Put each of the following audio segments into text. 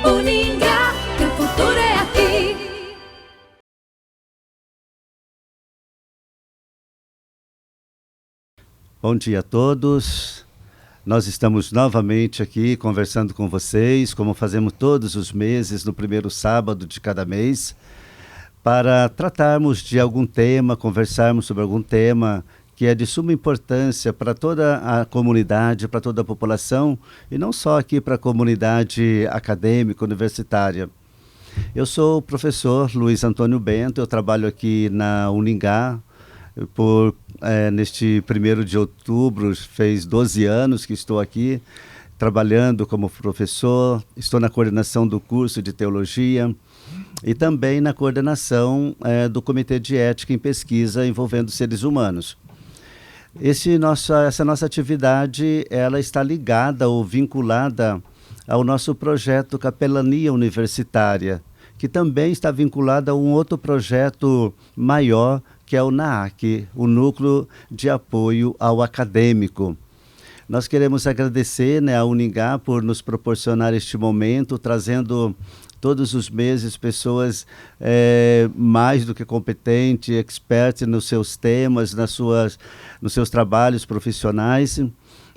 Uningá, que o futuro é aqui. Bom dia a todos. Nós estamos novamente aqui conversando com vocês, como fazemos todos os meses, no primeiro sábado de cada mês, para tratarmos de algum tema, conversarmos sobre algum tema que é de suma importância para toda a comunidade, para toda a população, e não só aqui para a comunidade acadêmica, universitária. Eu sou o professor Luiz Antônio Bento, eu trabalho aqui na Uningá, neste 1º de outubro, fez 12 anos que estou aqui, trabalhando como professor, estou na coordenação do curso de Teologia e também na coordenação do Comitê de Ética em Pesquisa envolvendo seres humanos. Essa nossa atividade, ela está ligada ou vinculada ao nosso projeto Capelania Universitária, que também está vinculada a um outro projeto maior, que é o NAAC, o Núcleo de Apoio ao Acadêmico. Nós queremos agradecer, a Uningá por nos proporcionar este momento, trazendo todos os meses pessoas mais do que competentes, experts nos seus temas, nos seus trabalhos profissionais,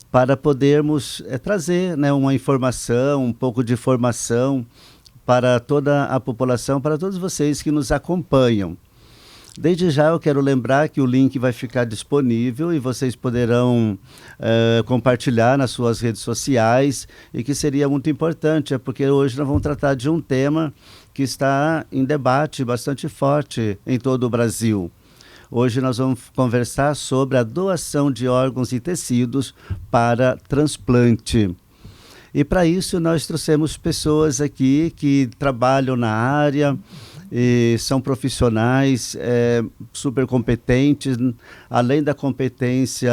para podermos trazer uma informação, um pouco de formação para toda a população, para todos vocês que nos acompanham. Desde já eu quero lembrar que o link vai ficar disponível e vocês poderão compartilhar nas suas redes sociais, e que seria muito importante, porque hoje nós vamos tratar de um tema que está em debate bastante forte em todo o Brasil. Hoje nós vamos conversar sobre a doação de órgãos e tecidos para transplante. E para isso nós trouxemos pessoas aqui que trabalham na área, e são profissionais super competentes, além da competência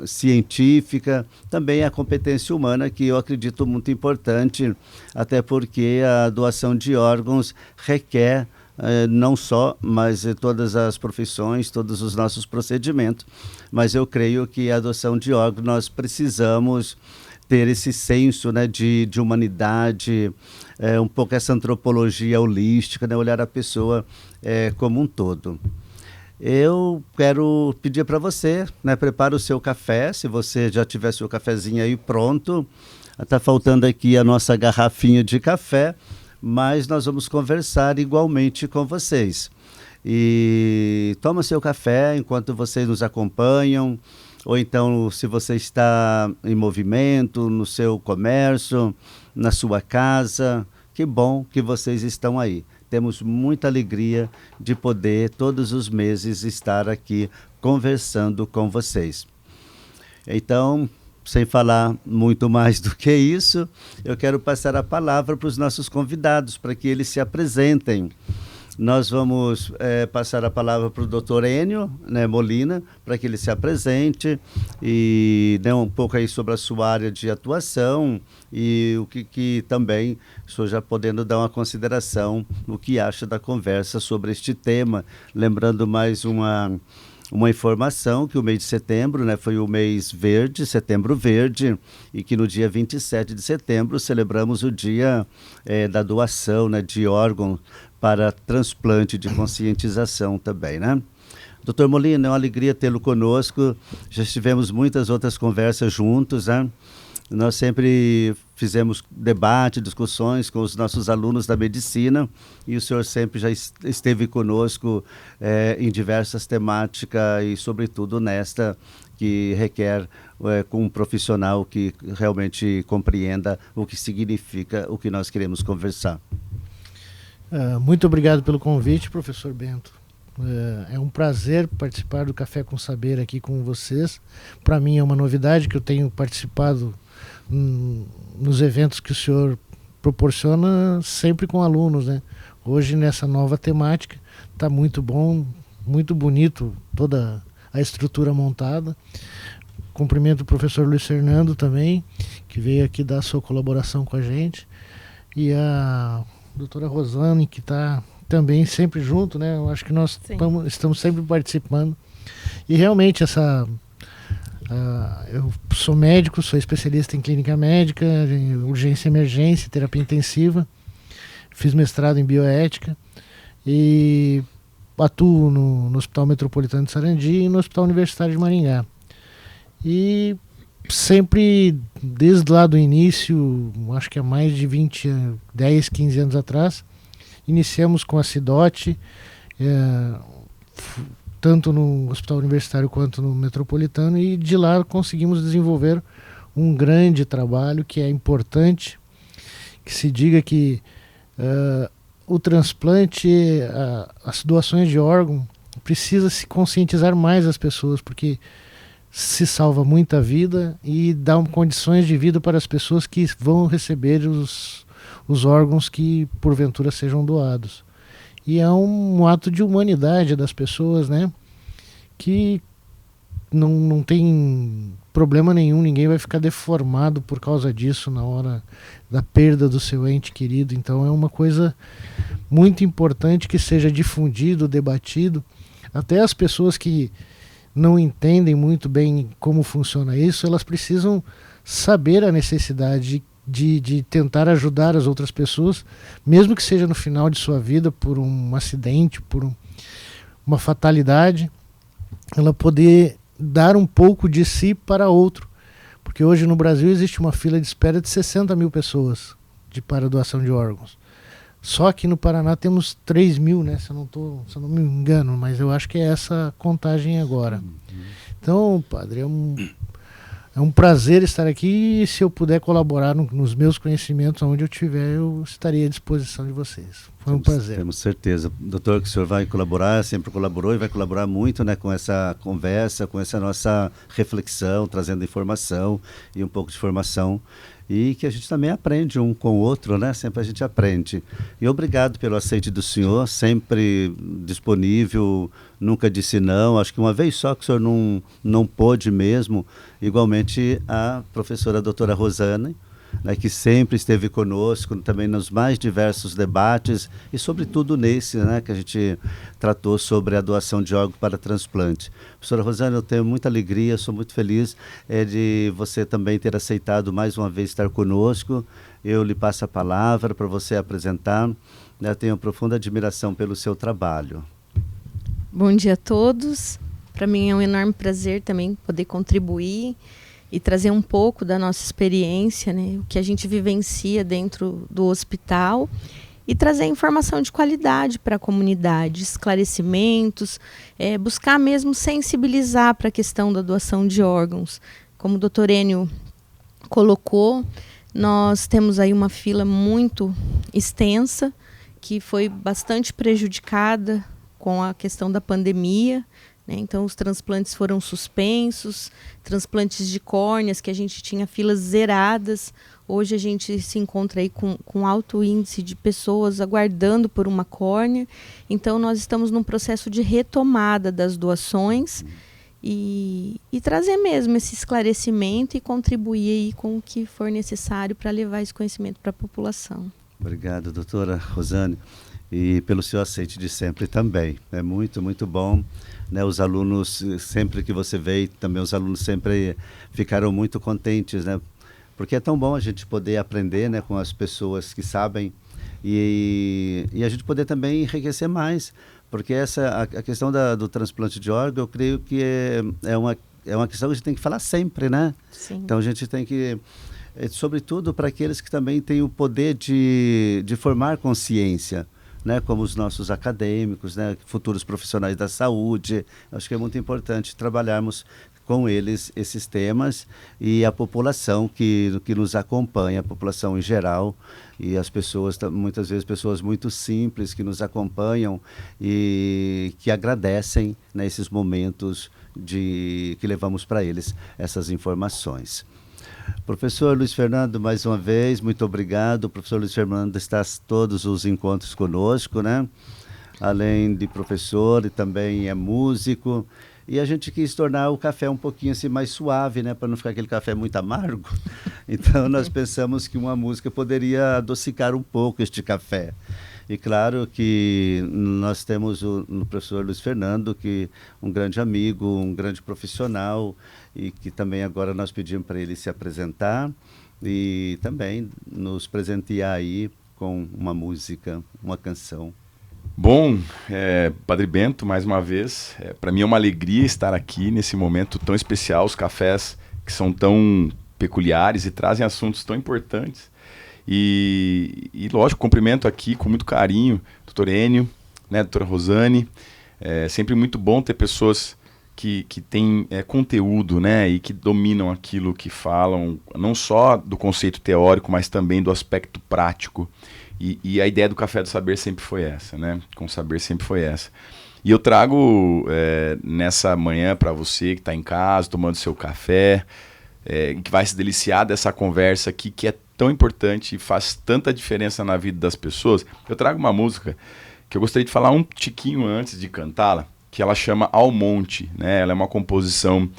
científica, também a competência humana, que eu acredito muito importante, até porque a doação de órgãos requer não só, mas todas as profissões, todos os nossos procedimentos. Mas eu creio que a adoção de órgãos nós precisamos ter esse senso de humanidade, um pouco essa antropologia holística, olhar a pessoa como um todo. Eu quero pedir para você, prepare o seu café, se você já tiver seu cafezinho aí pronto. Está faltando aqui a nossa garrafinha de café, mas nós vamos conversar igualmente com vocês. E toma seu café enquanto vocês nos acompanham, ou então se você está em movimento, no seu comércio, na sua casa, que bom que vocês estão aí. Temos muita alegria de poder todos os meses estar aqui conversando com vocês. Então, sem falar muito mais do que isso, eu quero passar a palavra para os nossos convidados, para que eles se apresentem. Nós vamos passar a palavra para o Dr. Enio Molina, para que ele se apresente e dê um pouco aí sobre a sua área de atuação e o que também, o senhor já podendo dar uma consideração no que acha da conversa sobre este tema. Lembrando mais uma informação, que o mês de setembro foi o mês verde, Setembro Verde, e que no dia 27 de setembro celebramos o dia da doação de órgãos para transplante de conscientização também, Dr. Molina, é uma alegria tê-lo conosco, já tivemos muitas outras conversas juntos, Nós sempre fizemos debate, discussões com os nossos alunos da medicina, e o senhor sempre já esteve conosco em diversas temáticas e, sobretudo, nesta que requer com um profissional que realmente compreenda o que significa o que nós queremos conversar. Muito obrigado pelo convite, professor Bento. É um prazer participar do Café com Saber aqui com vocês. Para mim é uma novidade que eu tenho participado nos eventos que o senhor proporciona sempre com alunos, Hoje, nessa nova temática, está muito bom, muito bonito toda a estrutura montada. Cumprimento o professor Luiz Fernando também, que veio aqui dar a sua colaboração com a gente, e a doutora Rosane, que está também sempre junto, Eu acho que nós estamos sempre participando. E realmente eu sou médico, sou especialista em clínica médica, em urgência e emergência, terapia intensiva, fiz mestrado em bioética e atuo no Hospital Metropolitano de Sarandi e no Hospital Universitário de Maringá. E sempre, desde lá do início, acho que há mais de 10, 15 anos atrás, iniciamos com a CIDOT, tanto no Hospital Universitário quanto no Metropolitano, e de lá conseguimos desenvolver um grande trabalho que é importante, que se diga que o transplante, as doações de órgão, precisa se conscientizar mais as pessoas, porque se salva muita vida e dá condições de vida para as pessoas que vão receber os órgãos que porventura sejam doados. E é um ato de humanidade das pessoas, né? Que não tem problema nenhum, ninguém vai ficar deformado por causa disso na hora da perda do seu ente querido. Então é uma coisa muito importante que seja difundido, debatido. Até as pessoas que não entendem muito bem como funciona isso, elas precisam saber a necessidade de tentar ajudar as outras pessoas, mesmo que seja no final de sua vida, por um acidente, por uma fatalidade, ela poder dar um pouco de si para outro. Porque hoje no Brasil existe uma fila de espera de 60 mil pessoas para doação de órgãos. Só aqui no Paraná temos 3 mil, né? Se eu não me engano, mas eu acho que é essa contagem agora. Então, padre, é um prazer estar aqui, e se eu puder colaborar nos meus conhecimentos, onde eu estiver, eu estarei à disposição de vocês. Foi um prazer. Temos certeza. Doutor, que o senhor vai colaborar, sempre colaborou e vai colaborar muito, né, com essa conversa, com essa nossa reflexão, trazendo informação e um pouco de formação. E que a gente também aprende um com o outro, né? Sempre a gente aprende. E obrigado pelo aceite do senhor, sempre disponível, nunca disse não. Acho que uma vez só que o senhor não pôde mesmo. Igualmente a professora doutora Rosane, né, que sempre esteve conosco também nos mais diversos debates e sobretudo nesse, né, que a gente tratou sobre a doação de órgãos para transplante. Professora Rosane, eu tenho muita alegria, sou muito feliz de você também ter aceitado mais uma vez estar conosco. Eu lhe passo a palavra para você apresentar, né, eu tenho profunda admiração pelo seu trabalho. Bom dia a todos. Para mim é um enorme prazer também poder contribuir e trazer um pouco da nossa experiência, né, o que a gente vivencia dentro do hospital, e trazer informação de qualidade para a comunidade, esclarecimentos, buscar mesmo sensibilizar para a questão da doação de órgãos. Como o doutor Enio colocou, nós temos aí uma fila muito extensa, que foi bastante prejudicada com a questão da pandemia. Então, os transplantes foram suspensos, transplantes de córneas, que a gente tinha filas zeradas. Hoje a gente se encontra aí com alto índice de pessoas aguardando por uma córnea. Então, nós estamos num processo de retomada das doações e trazer mesmo esse esclarecimento e contribuir aí com o que for necessário para levar esse conhecimento para a população. Obrigado, doutora Rosane, e pelo seu aceite de sempre também. É muito, muito bom. Né, os alunos, sempre que você veio, também os alunos sempre ficaram muito contentes, né? Porque é tão bom a gente poder aprender, né, com as pessoas que sabem e a gente poder também enriquecer mais, porque a questão do transplante de órgão, eu creio que é uma questão que a gente tem que falar sempre, né? Sim. Então a gente tem que, sobretudo para aqueles que também têm o poder de formar consciência, né, como os nossos acadêmicos, né, futuros profissionais da saúde. Acho que é muito importante trabalharmos com eles esses temas, e a população que nos acompanha, a população em geral, e as pessoas, muitas vezes pessoas muito simples que nos acompanham e que agradecem, né, esses momentos que levamos para eles essas informações. Professor Luiz Fernando, mais uma vez, muito obrigado. O professor Luiz Fernando está todos os encontros conosco, né? Além de professor, e também é músico. E a gente quis tornar o café um pouquinho assim mais suave, né? Para não ficar aquele café muito amargo. Então nós pensamos que uma música poderia adocicar um pouco este café. E claro que nós temos no professor Luiz Fernando, que um grande amigo, um grande profissional, e que também agora nós pedimos para ele se apresentar e também nos presentear aí com uma música, uma canção. Bom, Padre Bento, mais uma vez, para mim é uma alegria estar aqui nesse momento tão especial, os cafés que são tão peculiares e trazem assuntos tão importantes. E lógico, cumprimento aqui com muito carinho o Dr. Enio, né, a doutora Rosane. É sempre muito bom ter pessoas que têm conteúdo, né, e que dominam aquilo que falam, não só do conceito teórico, mas também do aspecto prático. E a ideia do Café do Saber sempre foi essa, né? Com o saber sempre foi essa. E eu trago nessa manhã para você que está em casa, tomando seu café, que vai se deliciar dessa conversa aqui, que é tão importante e faz tanta diferença na vida das pessoas. Eu trago uma música que eu gostaria de falar um tiquinho antes de cantá-la, que ela chama Ao Monte, né? Ela é uma composição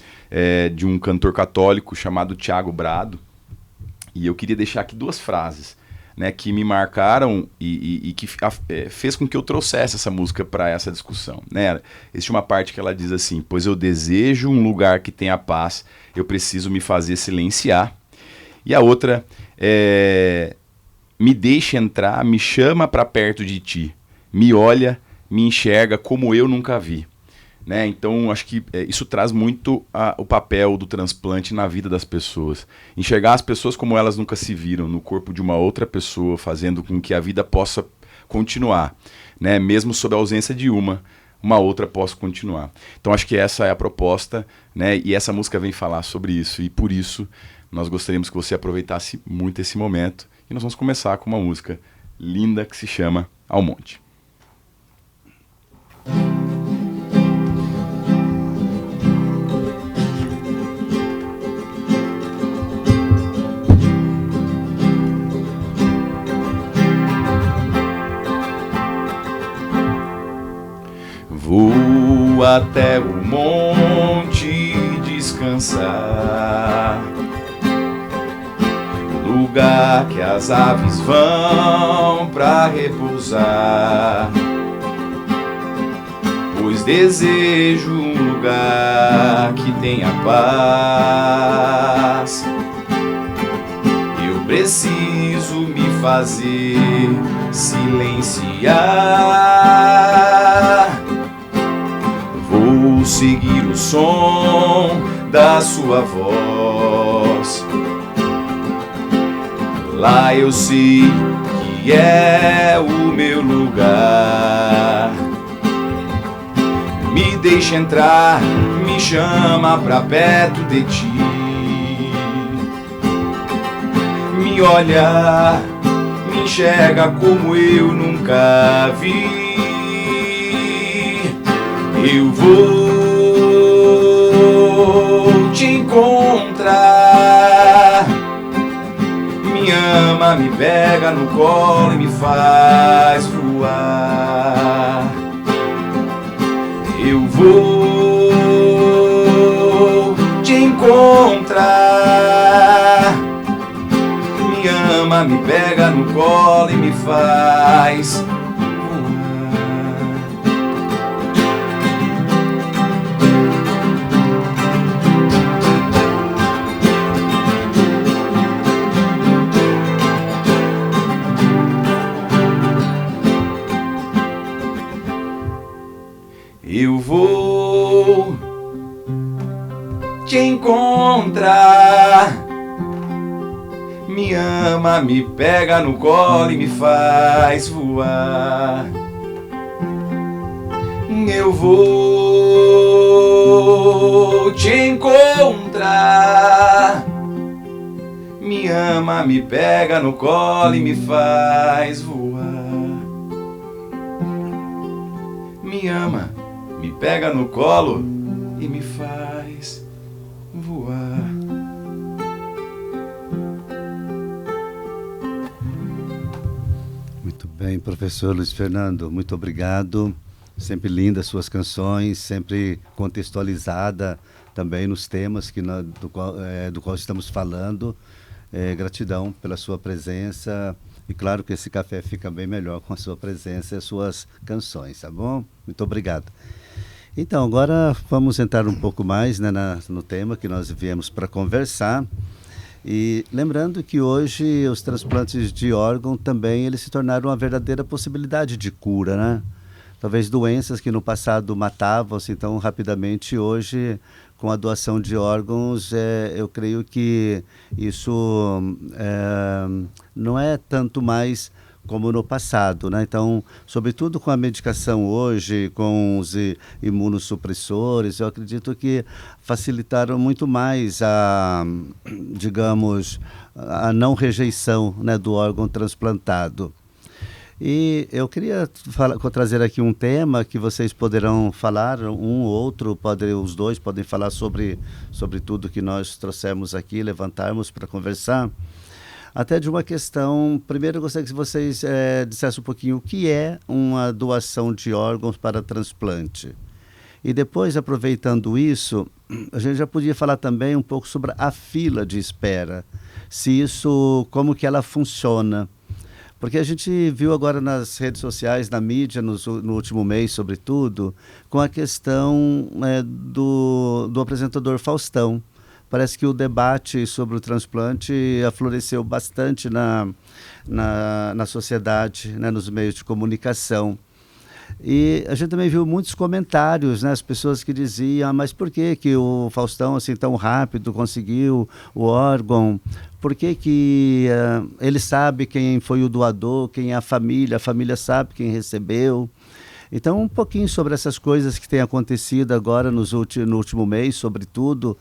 de um cantor católico chamado Tiago Brado. E eu queria deixar aqui duas frases, né, que me marcaram e que fez com que eu trouxesse essa música para essa discussão, né? Existe uma parte que ela diz assim: pois eu desejo um lugar que tenha paz, eu preciso me fazer silenciar. E a outra me deixa entrar, me chama para perto de ti, me olha, me enxerga como eu nunca vi. Né? Então, acho que isso traz muito o papel do transplante na vida das pessoas. Enxergar as pessoas como elas nunca se viram, no corpo de uma outra pessoa, fazendo com que a vida possa continuar. Né? Mesmo sob a ausência de uma outra possa continuar. Então, acho que essa é a proposta, né? E essa música vem falar sobre isso. E por isso, nós gostaríamos que você aproveitasse muito esse momento. E nós vamos começar com uma música linda que se chama Ao Monte. Vou até o monte descansar, lugar que as aves vão pra repousar, pois desejo um lugar que tenha paz. Eu preciso me fazer silenciar. Vou seguir o som da sua voz. Lá eu sei que é o meu lugar. Me deixa entrar, me chama pra perto de ti. Me olha, me enxerga como eu nunca vi. Eu vou te encontrar. Me ama, me pega no colo e me faz voar. Eu vou te encontrar. Me ama, me pega no colo e me faz voar. Eu vou te encontrar. Me ama, me pega no colo e me faz voar. Eu vou te encontrar. Me ama, me pega no colo e me faz voar. Me ama, me pega no colo e me faz voar. Muito bem, professor Luiz Fernando, muito obrigado. Sempre lindas suas canções, sempre contextualizada também nos temas do qual estamos falando. Gratidão pela sua presença. E claro que esse café fica bem melhor com a sua presença e as suas canções, tá bom? Muito obrigado. Então, agora vamos entrar um pouco mais, né, no tema que nós viemos para conversar. E lembrando que hoje os transplantes de órgão também eles se tornaram uma verdadeira possibilidade de cura, né? Talvez doenças que no passado matavam-se tão rapidamente, hoje, com a doação de órgãos, eu creio que isso não é tanto mais como no passado, né? Então, sobretudo com a medicação hoje, com os imunossupressores, eu acredito que facilitaram muito mais digamos, a não rejeição, né, do órgão transplantado. E eu queria trazer aqui um tema que vocês poderão falar, um ou outro, os dois podem falar sobre tudo que nós trouxemos aqui, levantarmos para conversar. Até de uma questão, primeiro eu gostaria que vocês dissessem um pouquinho o que é uma doação de órgãos para transplante. E depois, aproveitando isso, a gente já podia falar também um pouco sobre a fila de espera, como que ela funciona. Porque a gente viu agora nas redes sociais, na mídia, no último mês, sobretudo, com a questão do apresentador Faustão. Parece que o debate sobre o transplante afloresceu bastante na sociedade, né, nos meios de comunicação. E a gente também viu muitos comentários, né, as pessoas que diziam, mas por que o Faustão assim tão rápido conseguiu o órgão? Por que ele sabe quem foi o doador, quem é a família sabe quem recebeu? Então, um pouquinho sobre essas coisas que têm acontecido agora no último mês, sobretudo,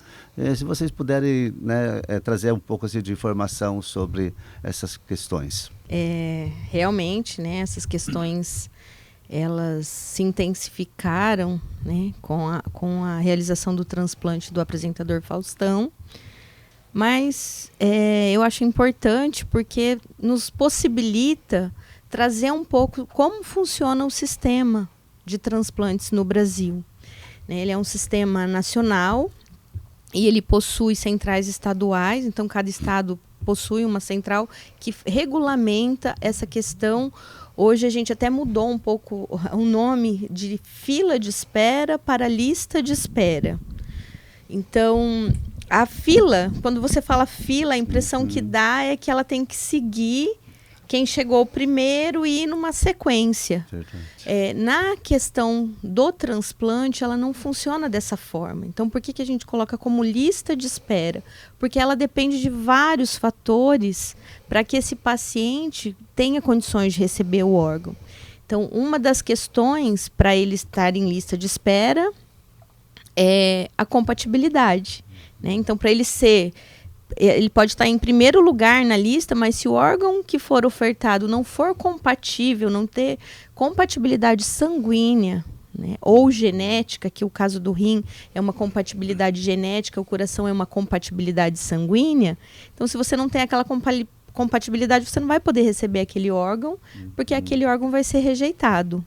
se vocês puderem, né, trazer um pouco assim, de informação sobre essas questões. Realmente, né, essas questões elas se intensificaram, né, com a realização do transplante do apresentador Faustão. Mas eu acho importante porque nos possibilita trazer um pouco como funciona o sistema de transplantes no Brasil. Ele é um sistema nacional e ele possui centrais estaduais, então cada estado possui uma central que regulamenta essa questão. Hoje a gente até mudou um pouco o nome de fila de espera para lista de espera. Então, a fila, quando você fala fila, a impressão que dá é que ela tem que seguir quem chegou primeiro e ir numa sequência. Na questão do transplante, ela não funciona dessa forma. Então, por que a gente coloca como lista de espera? Porque ela depende de vários fatores para que esse paciente tenha condições de receber o órgão. Então, uma das questões para ele estar em lista de espera é a compatibilidade, né? Então, para ele pode estar em primeiro lugar na lista, mas se o órgão que for ofertado não for compatível, não ter compatibilidade sanguínea, né, ou genética, que o caso do rim é uma compatibilidade genética, o coração é uma compatibilidade sanguínea, então se você não tem aquela compatibilidade, você não vai poder receber aquele órgão, porque aquele órgão vai ser rejeitado.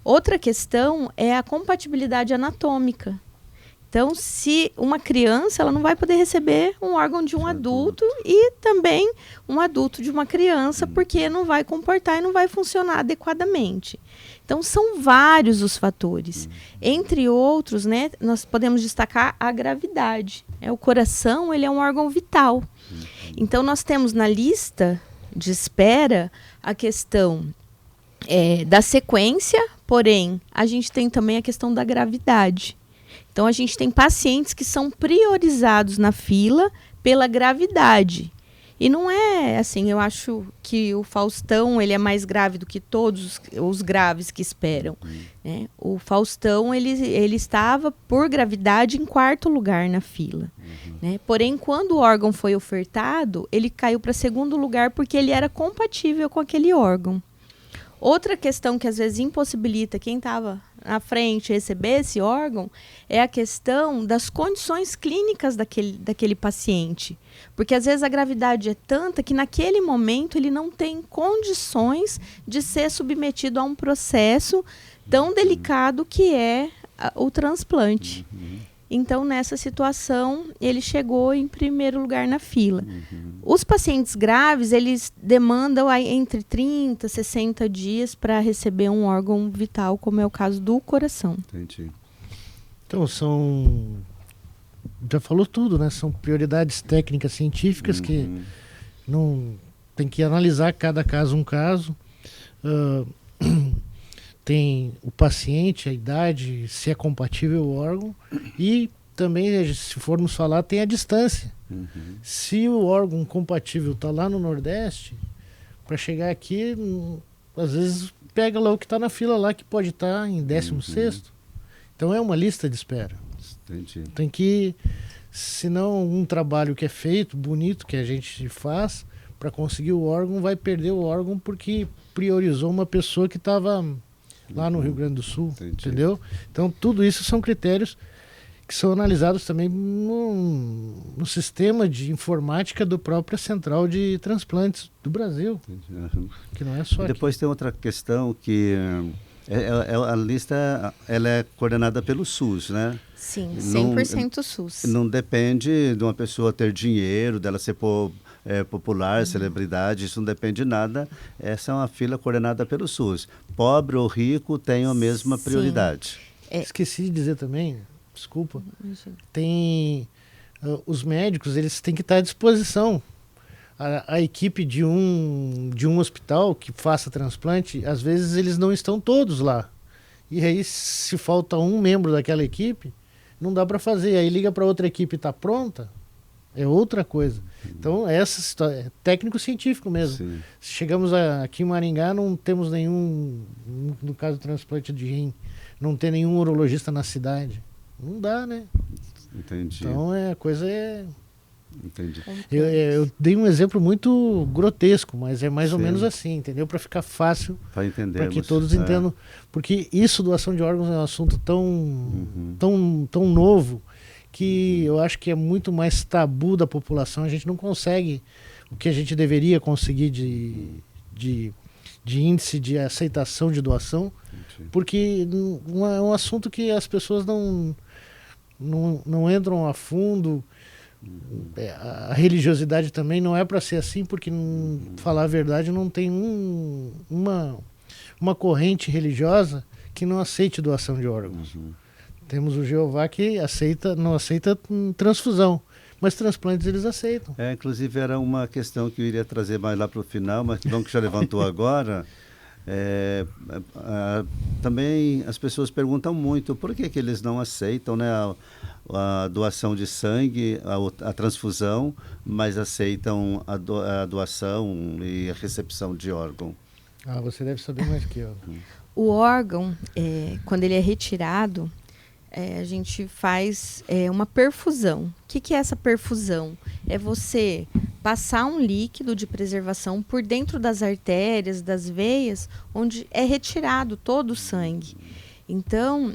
Outra questão é a compatibilidade anatômica. Então, se uma criança, ela não vai poder receber um órgão de um adulto e também um adulto de uma criança, porque não vai comportar e não vai funcionar adequadamente. Então, são vários os fatores. Entre outros, né, nós podemos destacar a gravidade. O coração, ele é um órgão vital. Então, nós temos na lista de espera a questão da sequência, porém, a gente tem também a questão da gravidade. Então, a gente tem pacientes que são priorizados na fila pela gravidade. E não é assim, eu acho que o Faustão ele é mais grave do que todos os graves que esperam. Né? O Faustão ele estava, por gravidade, em 4º lugar na fila. Né? Porém, quando o órgão foi ofertado, ele caiu para 2º lugar porque ele era compatível com aquele órgão. Outra questão que às vezes impossibilita quem estava na frente receber esse órgão é a questão das condições clínicas daquele paciente. Porque às vezes a gravidade é tanta que naquele momento ele não tem condições de ser submetido a um processo tão delicado que é o transplante. Então, nessa situação, ele chegou em primeiro lugar na fila. Os pacientes graves, eles demandam entre 30 e 60 dias para receber um órgão vital, como é o caso do coração. Entendi. Então, são já falou tudo, né? São prioridades técnicas científicas que não tem que analisar cada caso um caso. Tem o paciente, a idade, se é compatível o órgão, e também, se formos falar, tem a distância. Se o órgão compatível está lá no Nordeste, para chegar aqui, às vezes pega lá o que está na fila lá, que pode estar em 16º. Então é uma lista de espera. Entendi. Tem que, senão um trabalho que é feito, bonito, que a gente faz, para conseguir o órgão, vai perder o órgão porque priorizou uma pessoa que estava lá no Rio Grande do Sul, entendeu? Então tudo isso são critérios que são analisados também no sistema de informática do próprio Central de Transplantes do Brasil, que não é só aqui. Depois tem outra questão que a lista ela é coordenada pelo SUS, né? Sim, 100% SUS. Não depende de uma pessoa ter dinheiro, dela ser popular, celebridade, isso não depende de nada. Essa é uma fila coordenada pelo SUS. Pobre ou rico tem a mesma prioridade. Esqueci de dizer também, desculpa, tem os médicos, eles têm que estar à disposição. A equipe de um hospital que faça transplante, às vezes eles não estão todos lá. E aí, se falta um membro daquela equipe, não dá para fazer. Aí liga para outra equipe e está pronta, é outra coisa. Então, essa história é técnico-científico mesmo. Sim. Se chegamos aqui em Maringá, não temos nenhum, no caso do transplante de rim, não tem nenhum urologista na cidade. Não dá, né? Entendi. Então, a coisa é... Entendi. Eu dei um exemplo muito grotesco, mas é mais ou Sim. menos assim, entendeu? Para ficar fácil, Para entender. para que todos entendam. Porque isso, doação de órgãos, é um assunto tão novo, que eu acho que é muito mais tabu da população. A gente não consegue o que a gente deveria conseguir de índice de aceitação de doação, porque é um assunto que as pessoas não entram a fundo. A religiosidade também não é para ser assim, porque, falar a verdade, não tem uma corrente religiosa que não aceite doação de órgãos. Temos o Jeová que não aceita transfusão, mas transplantes eles aceitam. Inclusive era uma questão que eu iria trazer mais lá para o final, mas que bom que já levantou agora. Também as pessoas perguntam muito por que eles não aceitam, né, a doação de sangue, a transfusão, mas aceitam a doação e a recepção de órgão. Você deve saber mais que eu. O órgão, quando ele é retirado, a gente faz uma perfusão. O que é essa perfusão? É você passar um líquido de preservação por dentro das artérias, das veias, onde é retirado todo o sangue. Então,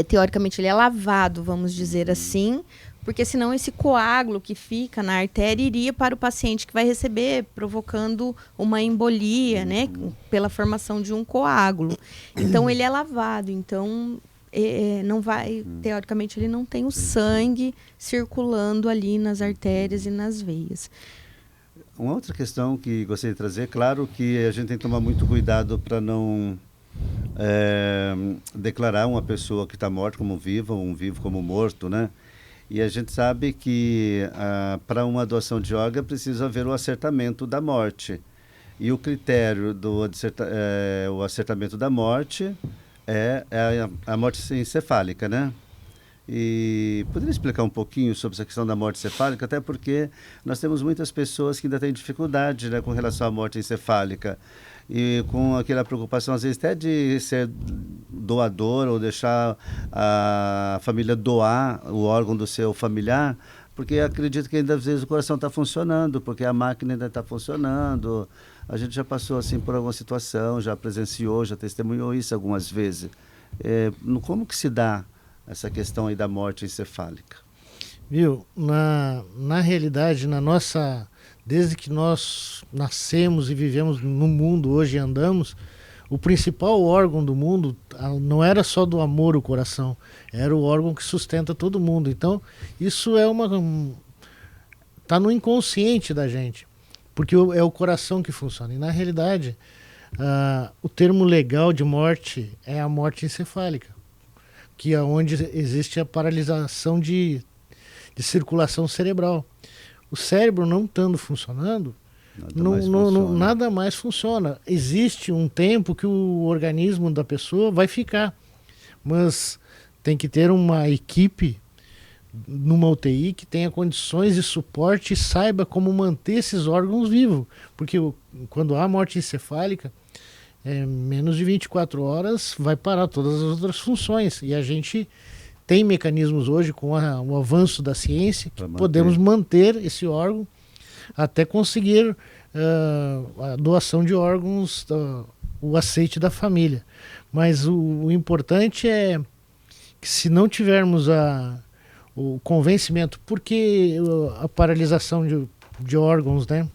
teoricamente, ele é lavado, vamos dizer assim, porque senão esse coágulo que fica na artéria iria para o paciente que vai receber, provocando uma embolia, né, pela formação de um coágulo. Então, ele é lavado. Então, não vai, teoricamente, ele não tem o sangue circulando ali nas artérias e nas veias. Uma outra questão que gostaria de trazer, claro que a gente tem que tomar muito cuidado para não declarar uma pessoa que está morta como viva, ou um vivo como morto, né? E a gente sabe que para uma doação de órgão é preciso haver o acertamento da morte. E o critério do o acertamento da morte é a morte encefálica, né? E poderia explicar um pouquinho sobre essa questão da morte encefálica, até porque nós temos muitas pessoas que ainda têm dificuldade, né, com relação à morte encefálica, e com aquela preocupação, às vezes, até de ser doador ou deixar a família doar o órgão do seu familiar, porque acredito que ainda às vezes o coração está funcionando, porque a máquina ainda está funcionando. A gente já passou assim por alguma situação, já presenciou, já testemunhou isso algumas vezes. Como que se dá essa questão aí da morte encefálica? Viu, na realidade, desde que nós nascemos e vivemos no mundo hoje e andamos, o principal órgão do mundo não era só do amor o coração, era o órgão que sustenta todo mundo. Então, isso tá no inconsciente da gente, porque é o coração que funciona. E na realidade, o termo legal de morte é a morte encefálica, que é onde existe a paralisação de de circulação cerebral. O cérebro não estando funcionando, nada mais funciona. Existe um tempo que o organismo da pessoa vai ficar, mas tem que ter uma equipe numa UTI que tenha condições de suporte e saiba como manter esses órgãos vivos, porque quando há morte encefálica, menos de 24 horas vai parar todas as outras funções, e a gente tem mecanismos hoje com o avanço da ciência que podemos manter esse órgão até conseguir a doação de órgãos, o aceite da família. Mas o importante é que, se não tivermos o convencimento, porque a paralisação de órgãos, né?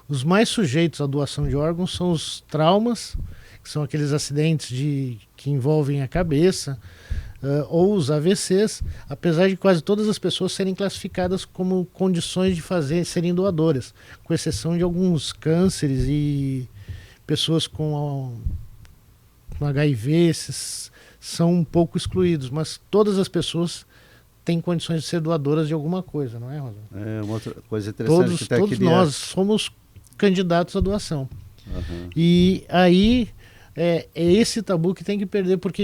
Os mais sujeitos à doação de órgãos são os traumas, que são aqueles acidentes que envolvem a cabeça, ou os AVCs, apesar de quase todas as pessoas serem classificadas como condições de serem doadoras, com exceção de alguns cânceres e pessoas com HIV, esses são um pouco excluídos, mas todas as pessoas têm condições de ser doadoras de alguma coisa, não é, Rosa? Uma outra coisa interessante todos nós somos candidatos à doação. E aí é esse tabu que tem que perder, porque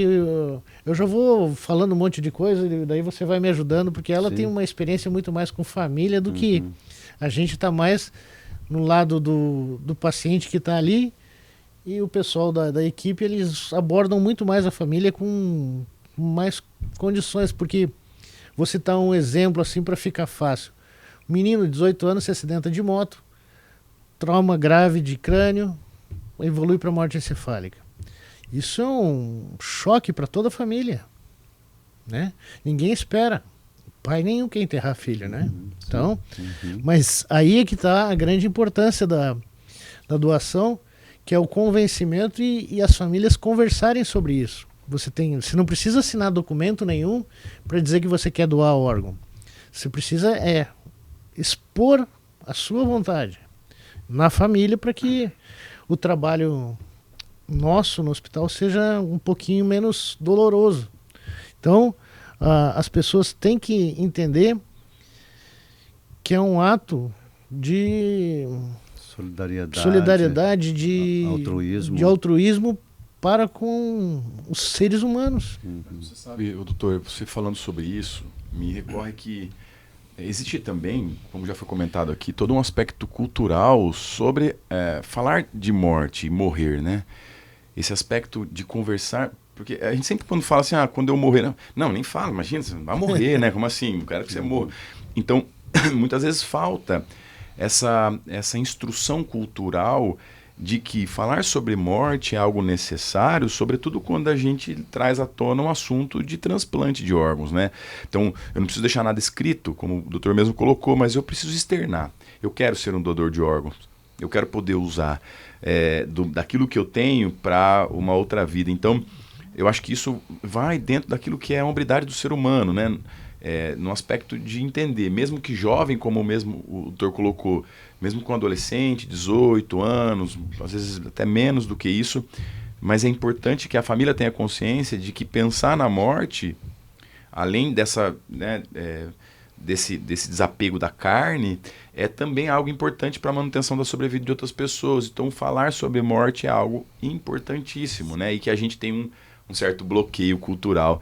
eu já vou falando um monte de coisa, e daí você vai me ajudando, porque ela tem uma experiência muito mais com família do que a gente está mais no lado do paciente que está ali, e o pessoal da equipe, eles abordam muito mais a família com mais condições, porque vou citar um exemplo assim para ficar fácil. Menino de 18 anos se acidenta de moto, trauma grave de crânio, evolui para morte encefálica. Isso é um choque para toda a família, né? Ninguém espera. Pai nenhum quer enterrar filho, né? Então, mas aí é que está a grande importância da doação, que é o convencimento e as famílias conversarem sobre isso. Você não precisa assinar documento nenhum para dizer que você quer doar órgão. Você precisa expor a sua vontade na família, para que o trabalho nosso no hospital seja um pouquinho menos doloroso. Então, as pessoas têm que entender que é um ato de solidariedade, de altruísmo para com os seres humanos. Você sabe, doutor, você falando sobre isso, me recorre que existe também, como já foi comentado aqui, todo um aspecto cultural sobre falar de morte e morrer, né? Esse aspecto de conversar, porque a gente sempre quando fala assim, quando eu morrer, não, nem fala, imagina, você vai morrer, né? Como assim? Eu quero que você morra. Então, muitas vezes falta essa instrução cultural de que falar sobre morte é algo necessário, sobretudo quando a gente traz à tona um assunto de transplante de órgãos, né? Então, eu não preciso deixar nada escrito, como o doutor mesmo colocou, mas eu preciso externar. Eu quero ser um doador de órgãos. Eu quero poder usar daquilo que eu tenho para uma outra vida. Então, eu acho que isso vai dentro daquilo que é a hombridade do ser humano, né? No aspecto de entender, mesmo que jovem, como mesmo o doutor colocou, mesmo com adolescente, 18 anos, às vezes até menos do que isso, mas é importante que a família tenha consciência de que pensar na morte, além desse desapego da carne, é também algo importante para a manutenção da sobrevida de outras pessoas. Então, falar sobre morte é algo importantíssimo, né? E que a gente tem um certo bloqueio cultural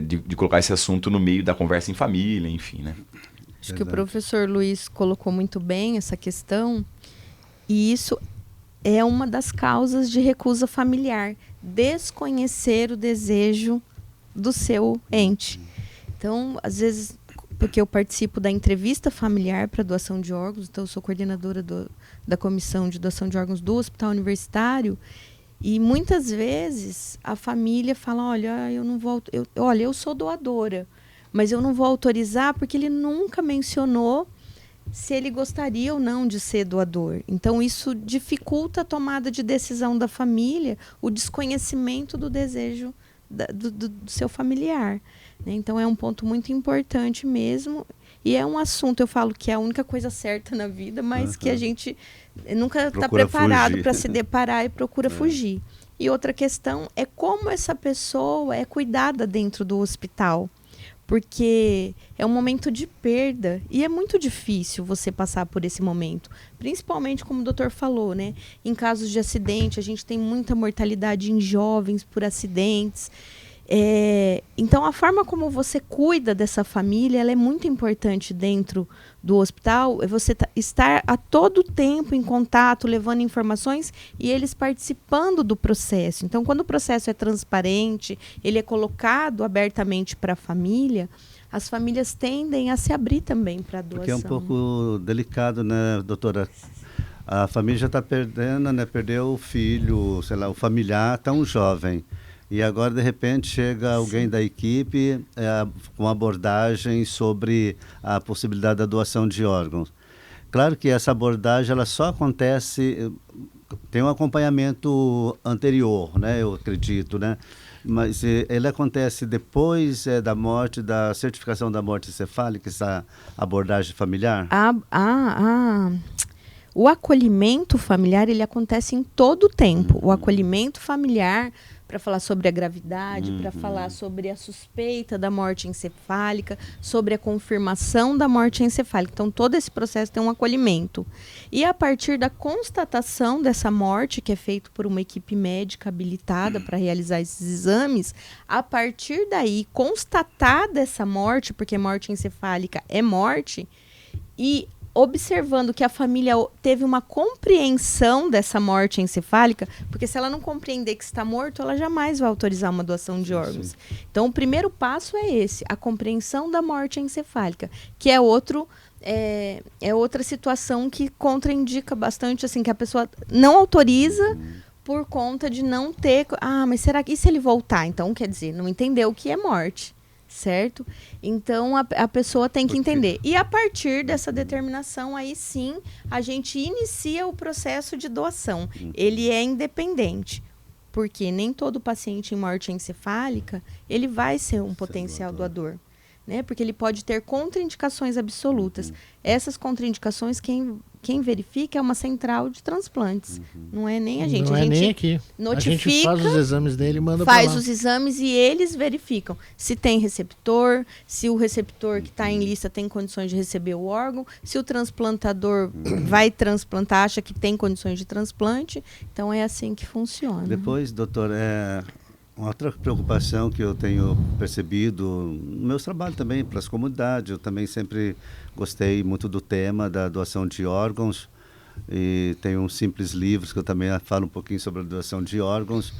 de colocar esse assunto no meio da conversa em família, enfim, né? Acho que o professor Luiz colocou muito bem essa questão, e isso é uma das causas de recusa familiar, desconhecer o desejo do seu ente. Então, às vezes, porque eu participo da entrevista familiar para doação de órgãos, então eu sou coordenadora da comissão de doação de órgãos do Hospital Universitário, e muitas vezes a família fala, olha, eu sou doadora, mas eu não vou autorizar porque ele nunca mencionou se ele gostaria ou não de ser doador. Então, isso dificulta a tomada de decisão da família, o desconhecimento do desejo do seu familiar, né? Então, é um ponto muito importante mesmo. E é um assunto, eu falo que é a única coisa certa na vida, mas que a gente nunca está preparado para se deparar e procura fugir. E outra questão é como essa pessoa é cuidada dentro do hospital. porque é um momento de perda e é muito difícil você passar por esse momento, principalmente como o doutor falou, né? Em casos de acidente, a gente tem muita mortalidade em jovens por acidentes. Então, a forma como você cuida dessa família, ela é muito importante dentro do hospital. É você estar a todo tempo em contato, levando informações e eles participando do processo. Então, quando o processo é transparente, ele é colocado abertamente para a família, as famílias tendem a se abrir também para a doação. Porque é um pouco delicado, né, doutora? A família já está perdendo, né? Perdeu o filho, sei lá, o familiar tão jovem. E agora, de repente, chega alguém da equipe com abordagem sobre a possibilidade da doação de órgãos. Claro que essa abordagem ela só acontece, tem um acompanhamento anterior, né, eu acredito, né? Mas ele acontece depois da morte, da certificação da morte encefálica, essa abordagem familiar? O acolhimento familiar, ele acontece em todo o tempo. O acolhimento familiar, para falar sobre a gravidade, para falar sobre a suspeita da morte encefálica, sobre a confirmação da morte encefálica. Então, todo esse processo tem um acolhimento. E a partir da constatação dessa morte, que é feito por uma equipe médica habilitada para realizar esses exames, a partir daí, constatada essa morte, porque morte encefálica é morte, e observando que a família teve uma compreensão dessa morte encefálica, porque se ela não compreender que está morto, ela jamais vai autorizar uma doação de órgãos. Sim. Então, o primeiro passo é esse, a compreensão da morte encefálica, que é outra situação que contraindica bastante, assim, que a pessoa não autoriza por conta de não ter... mas será que... E se ele voltar? Então, quer dizer, não entendeu o que é morte. Certo? Então, a pessoa tem que entender. E a partir dessa determinação, aí sim, a gente inicia o processo de doação. Ele é independente, porque nem todo paciente em morte encefálica, ele vai ser um potencial doador. Né? Porque ele pode ter contraindicações absolutas. Essas contraindicações, quem verifica é uma central de transplantes. Não é nem a gente. Não a gente nem aqui. Notifica, a gente faz os exames dele e manda para lá. Faz os exames e eles verificam se tem receptor, se o receptor que está em lista tem condições de receber o órgão, se o transplantador vai transplantar, acha que tem condições de transplante. Então, é assim que funciona. Depois, doutor, uma outra preocupação que eu tenho percebido no meu trabalho também para as comunidades, eu também sempre gostei muito do tema da doação de órgãos e tenho uns simples livros que eu também falo um pouquinho sobre a doação de órgãos,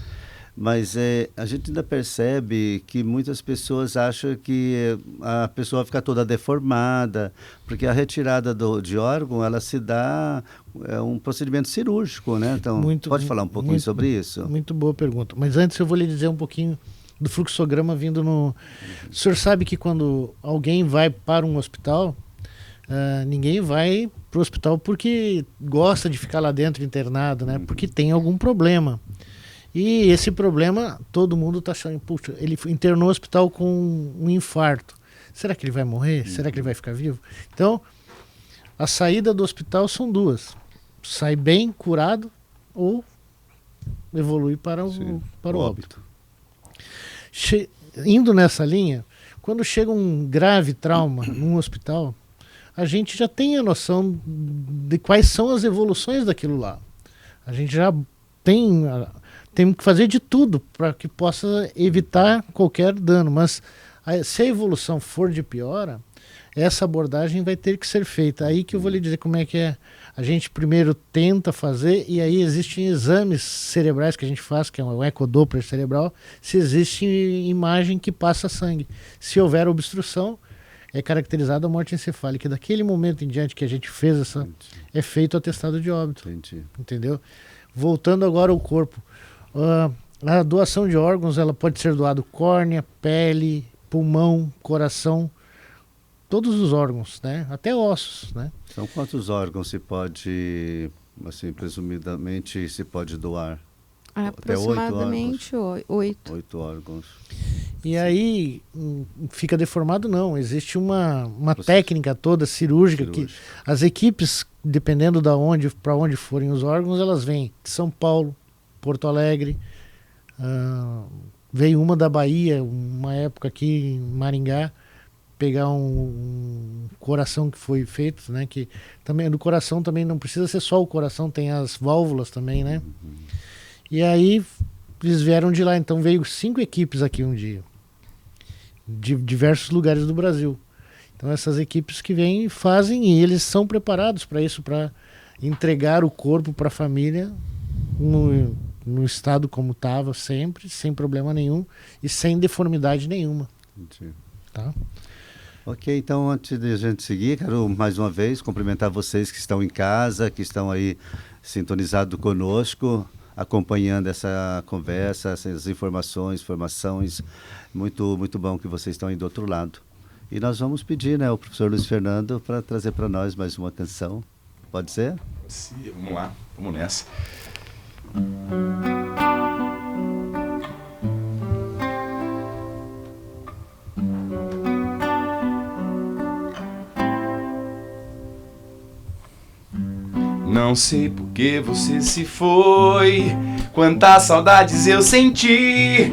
mas a gente ainda percebe que muitas pessoas acham que a pessoa fica toda deformada, porque a retirada de órgão, ela se dá, é um procedimento cirúrgico, né? Então, pode falar um pouquinho sobre isso? Muito boa pergunta. Mas antes eu vou lhe dizer um pouquinho do fluxograma vindo no... O senhor sabe que quando alguém vai para um hospital, ninguém vai para o hospital porque gosta de ficar lá dentro internado, né? Porque tem algum problema. E esse problema, todo mundo está achando, puxa, ele internou no hospital com um infarto. Será que ele vai morrer? Será que ele vai ficar vivo? Então, a saída do hospital são duas. Sai bem, curado, ou evolui para o óbito. Indo nessa linha, quando chega um grave trauma num hospital, a gente já tem a noção de quais são as evoluções daquilo lá. A gente já tem que fazer de tudo para que possa evitar qualquer dano, mas se a evolução for de piora, essa abordagem vai ter que ser feita. Aí que eu vou lhe dizer como é que é. A gente primeiro tenta fazer, e aí existem exames cerebrais que a gente faz, que é um ecodoppler cerebral, se existe imagem que passa sangue. Se houver obstrução, é caracterizada a morte encefálica. Daquele momento em diante que a gente fez é feito o atestado de óbito. Entendeu? Voltando agora ao corpo. A doação de órgãos, ela pode ser doado córnea, pele, pulmão, coração, todos os órgãos, né? Até ossos, né? São quantos órgãos se pode, assim, presumidamente, se pode doar? Aproximadamente 8. 8 órgãos. E aí, fica deformado? Não. Existe uma técnica toda cirúrgica que as equipes, dependendo para onde forem os órgãos, elas vêm de São Paulo, Porto Alegre, veio uma da Bahia, uma época aqui em Maringá, pegar um coração que foi feito, né? Que também do coração também não precisa ser só o coração, tem as válvulas também, né? E aí eles vieram de lá, então veio 5 equipes aqui um dia, de diversos lugares do Brasil. Então essas equipes que vêm e fazem, e eles são preparados para isso, para entregar o corpo para a família no estado como estava sempre, sem problema nenhum e sem deformidade nenhuma. Entendi. Tá? Ok, então antes de a gente seguir, quero mais uma vez cumprimentar vocês que estão em casa, que estão aí sintonizados conosco, acompanhando essa conversa, essas informações. Muito, muito bom que vocês estão aí do outro lado. E nós vamos pedir, né, ao professor Luiz Fernando para trazer para nós mais uma canção. Pode ser? Sim, vamos lá, vamos nessa. Não sei por que você se foi, quantas saudades eu senti,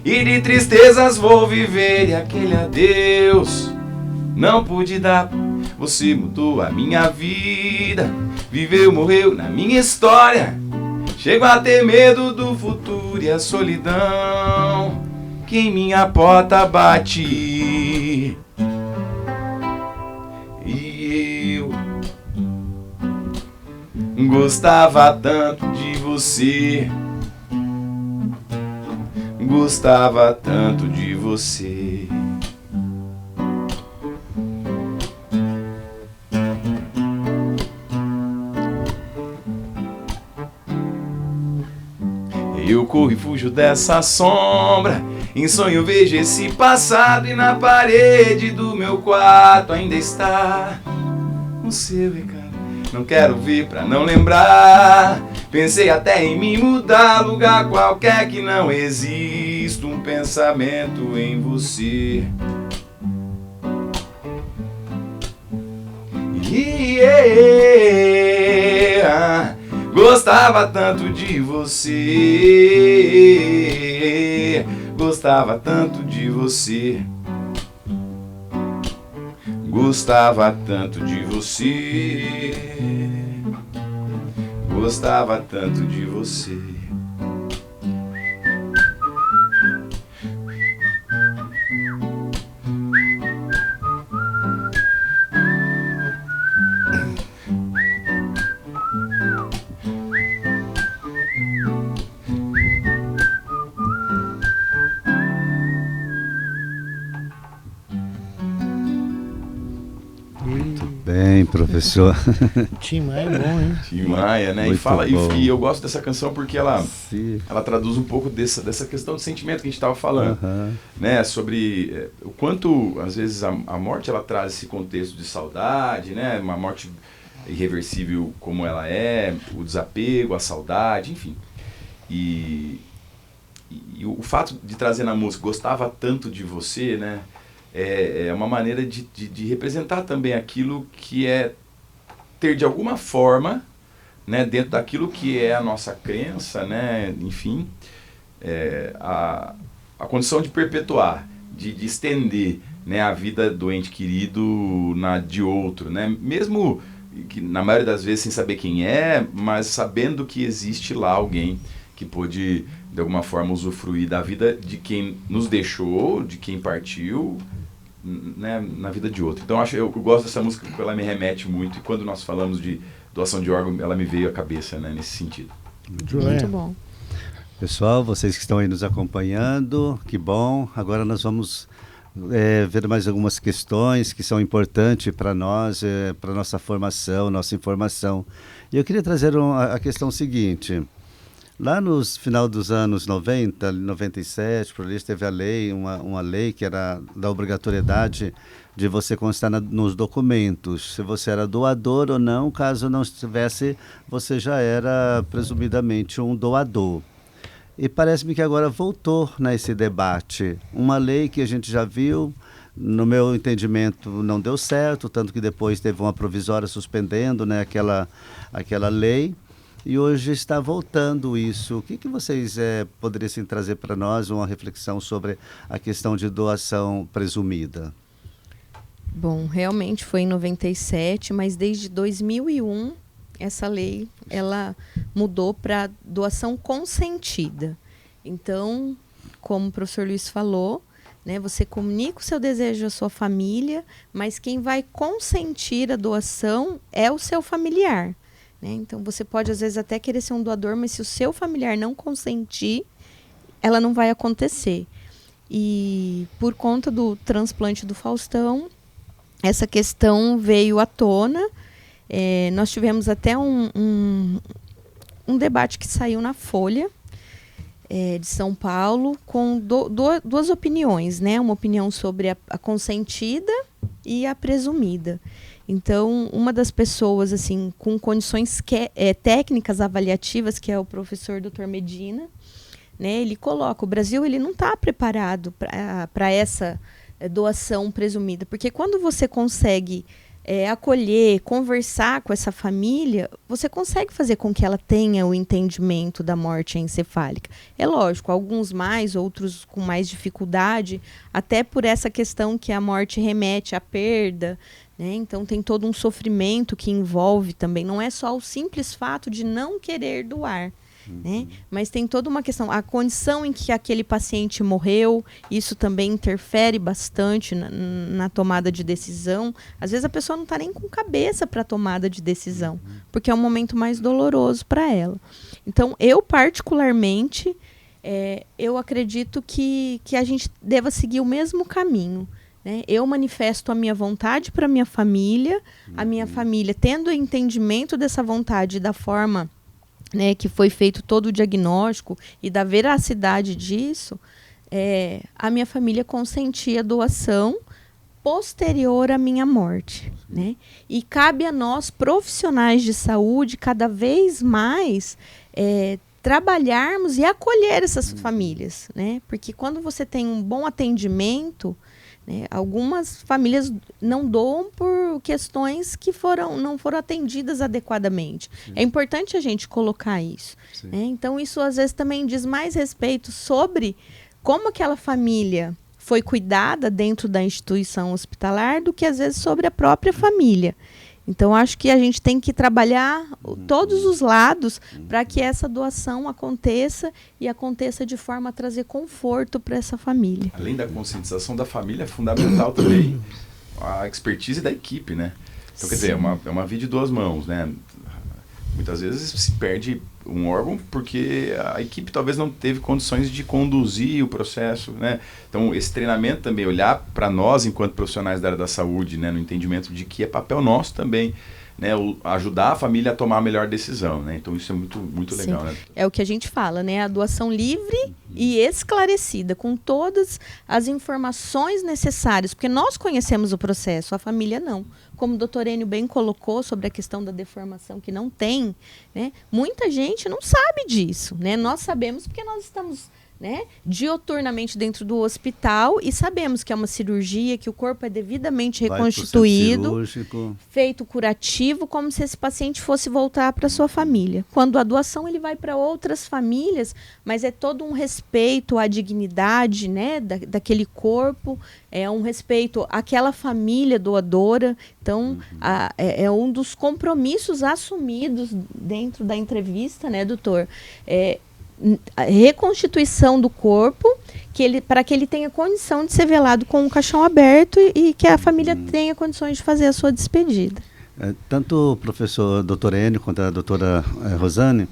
e de tristezas vou viver, e aquele adeus não pude dar. Você mudou a minha vida, viveu, morreu na minha história. Chego a ter medo do futuro e a solidão que em minha porta bate. E eu gostava tanto de você, gostava tanto de você. Eu corro e fujo dessa sombra, em sonho vejo esse passado, e na parede do meu quarto ainda está o seu recado. Não quero ver pra não lembrar, pensei até em me mudar, lugar qualquer que não exista um pensamento em você. Gostava tanto de você, gostava tanto de você, gostava tanto de você, gostava tanto de você. Bem, professor. Tim Maia é bom, hein? Tim Maia, né? Muito bom. E eu gosto dessa canção porque ela Sim. traduz um pouco dessa questão de sentimento que a gente estava falando, Aham. né? Sobre o quanto, às vezes, a morte ela traz esse contexto de saudade, né? Uma morte irreversível como ela é, o desapego, a saudade, enfim. E o fato de trazer na música "Gostava tanto de você", né? É uma maneira de representar também aquilo que é ter de alguma forma, né, dentro daquilo que é a nossa crença, né, enfim, a condição de perpetuar, de estender, né, a vida do ente querido na de outro, né, mesmo que na maioria das vezes sem saber quem é, mas sabendo que existe lá alguém que pôde de alguma forma usufruir da vida de quem nos deixou, de quem partiu, né, na vida de outro. Então eu gosto dessa música porque ela me remete muito, e quando nós falamos de doação de órgão, ela me veio à cabeça, né, nesse sentido. Muito bom. Pessoal, vocês que estão aí nos acompanhando, que bom. Agora nós vamos ver mais algumas questões que são importantes para nós, para nossa formação, nossa informação. E eu queria trazer a questão seguinte. Lá nos final dos anos 90, 97, por ali teve a lei, uma lei que era da obrigatoriedade de você constar nos documentos se você era doador ou não. Caso não estivesse, você já era presumidamente um doador. E parece-me que agora voltou nesse debate. Uma lei que a gente já viu, no meu entendimento, não deu certo, tanto que depois teve uma provisória suspendendo, né, aquela lei. E hoje está voltando isso. O que vocês poderiam trazer para nós uma reflexão sobre a questão de doação presumida? Bom, realmente foi em 97, mas desde 2001 essa lei ela mudou para doação consentida. Então, como o professor Luiz falou, né, você comunica o seu desejo à sua família, mas quem vai consentir a doação é o seu familiar. Né? Então, você pode, às vezes, até querer ser um doador, mas se o seu familiar não consentir, ela não vai acontecer. E por conta do transplante do Faustão, essa questão veio à tona. Nós tivemos até um debate que saiu na Folha de São Paulo com duas opiniões, né? Uma opinião sobre a consentida e a presumida. Então, uma das pessoas assim com condições técnicas avaliativas, que é o professor Dr. Medina, né? Ele coloca, o Brasil ele não está preparado para essa doação presumida, porque quando você consegue acolher, conversar com essa família, você consegue fazer com que ela tenha o entendimento da morte encefálica. É lógico, alguns mais, outros com mais dificuldade, até por essa questão que a morte remete à perda, né? Então tem todo um sofrimento que envolve também, não é só o simples fato de não querer doar. Né? Mas tem toda uma questão, a condição em que aquele paciente morreu, isso também interfere bastante na tomada de decisão. Às vezes a pessoa não está nem com cabeça para a tomada de decisão, porque é um momento mais doloroso para ela. Então, eu particularmente, eu acredito que a gente deva seguir o mesmo caminho. Né? Eu manifesto a minha vontade para a minha família, a minha família tendo entendimento dessa vontade da forma, né, que foi feito todo o diagnóstico e da veracidade disso, a minha família consentia a doação posterior à minha morte. Né? E cabe a nós, profissionais de saúde, cada vez mais trabalharmos e acolher essas famílias. Né? Porque quando você tem um bom atendimento, né, algumas famílias não doam por questões que não foram atendidas adequadamente. Sim. É importante a gente colocar isso. Né? Então, isso às vezes também diz mais respeito sobre como aquela família foi cuidada dentro da instituição hospitalar do que às vezes sobre a própria família. Então, acho que a gente tem que trabalhar todos os lados para que essa doação aconteça e aconteça de forma a trazer conforto para essa família. Além da conscientização da família, é fundamental também a expertise da equipe, né? Então, quer dizer, é uma via de duas mãos, né? Muitas vezes se perde um órgão porque a equipe talvez não teve condições de conduzir o processo, né? Então, esse treinamento também, olhar para nós enquanto profissionais da área da saúde, né, no entendimento de que é papel nosso também, né, ajudar a família a tomar a melhor decisão, né? Então, isso é muito, muito legal, né? É o que a gente fala, né? A doação livre e esclarecida, com todas as informações necessárias, porque nós conhecemos o processo, a família não. Como o doutor Enio bem colocou sobre a questão da deformação que não tem, né? Muita gente não sabe disso, né? Nós sabemos porque nós estamos, né, dioturnamente dentro do hospital e sabemos que é uma cirurgia, que o corpo é devidamente reconstituído, feito curativo, como se esse paciente fosse voltar para sua família. Quando a doação ele vai para outras famílias, mas é todo um respeito à dignidade, né, daquele corpo, é um respeito àquela família doadora. Então, é um dos compromissos assumidos dentro da entrevista, né, doutor? A reconstituição do corpo, para que ele tenha condição de ser velado com um caixão aberto e que a família tenha condições de fazer a sua despedida. Tanto o professor Dr. Enio quanto a doutora Rosane,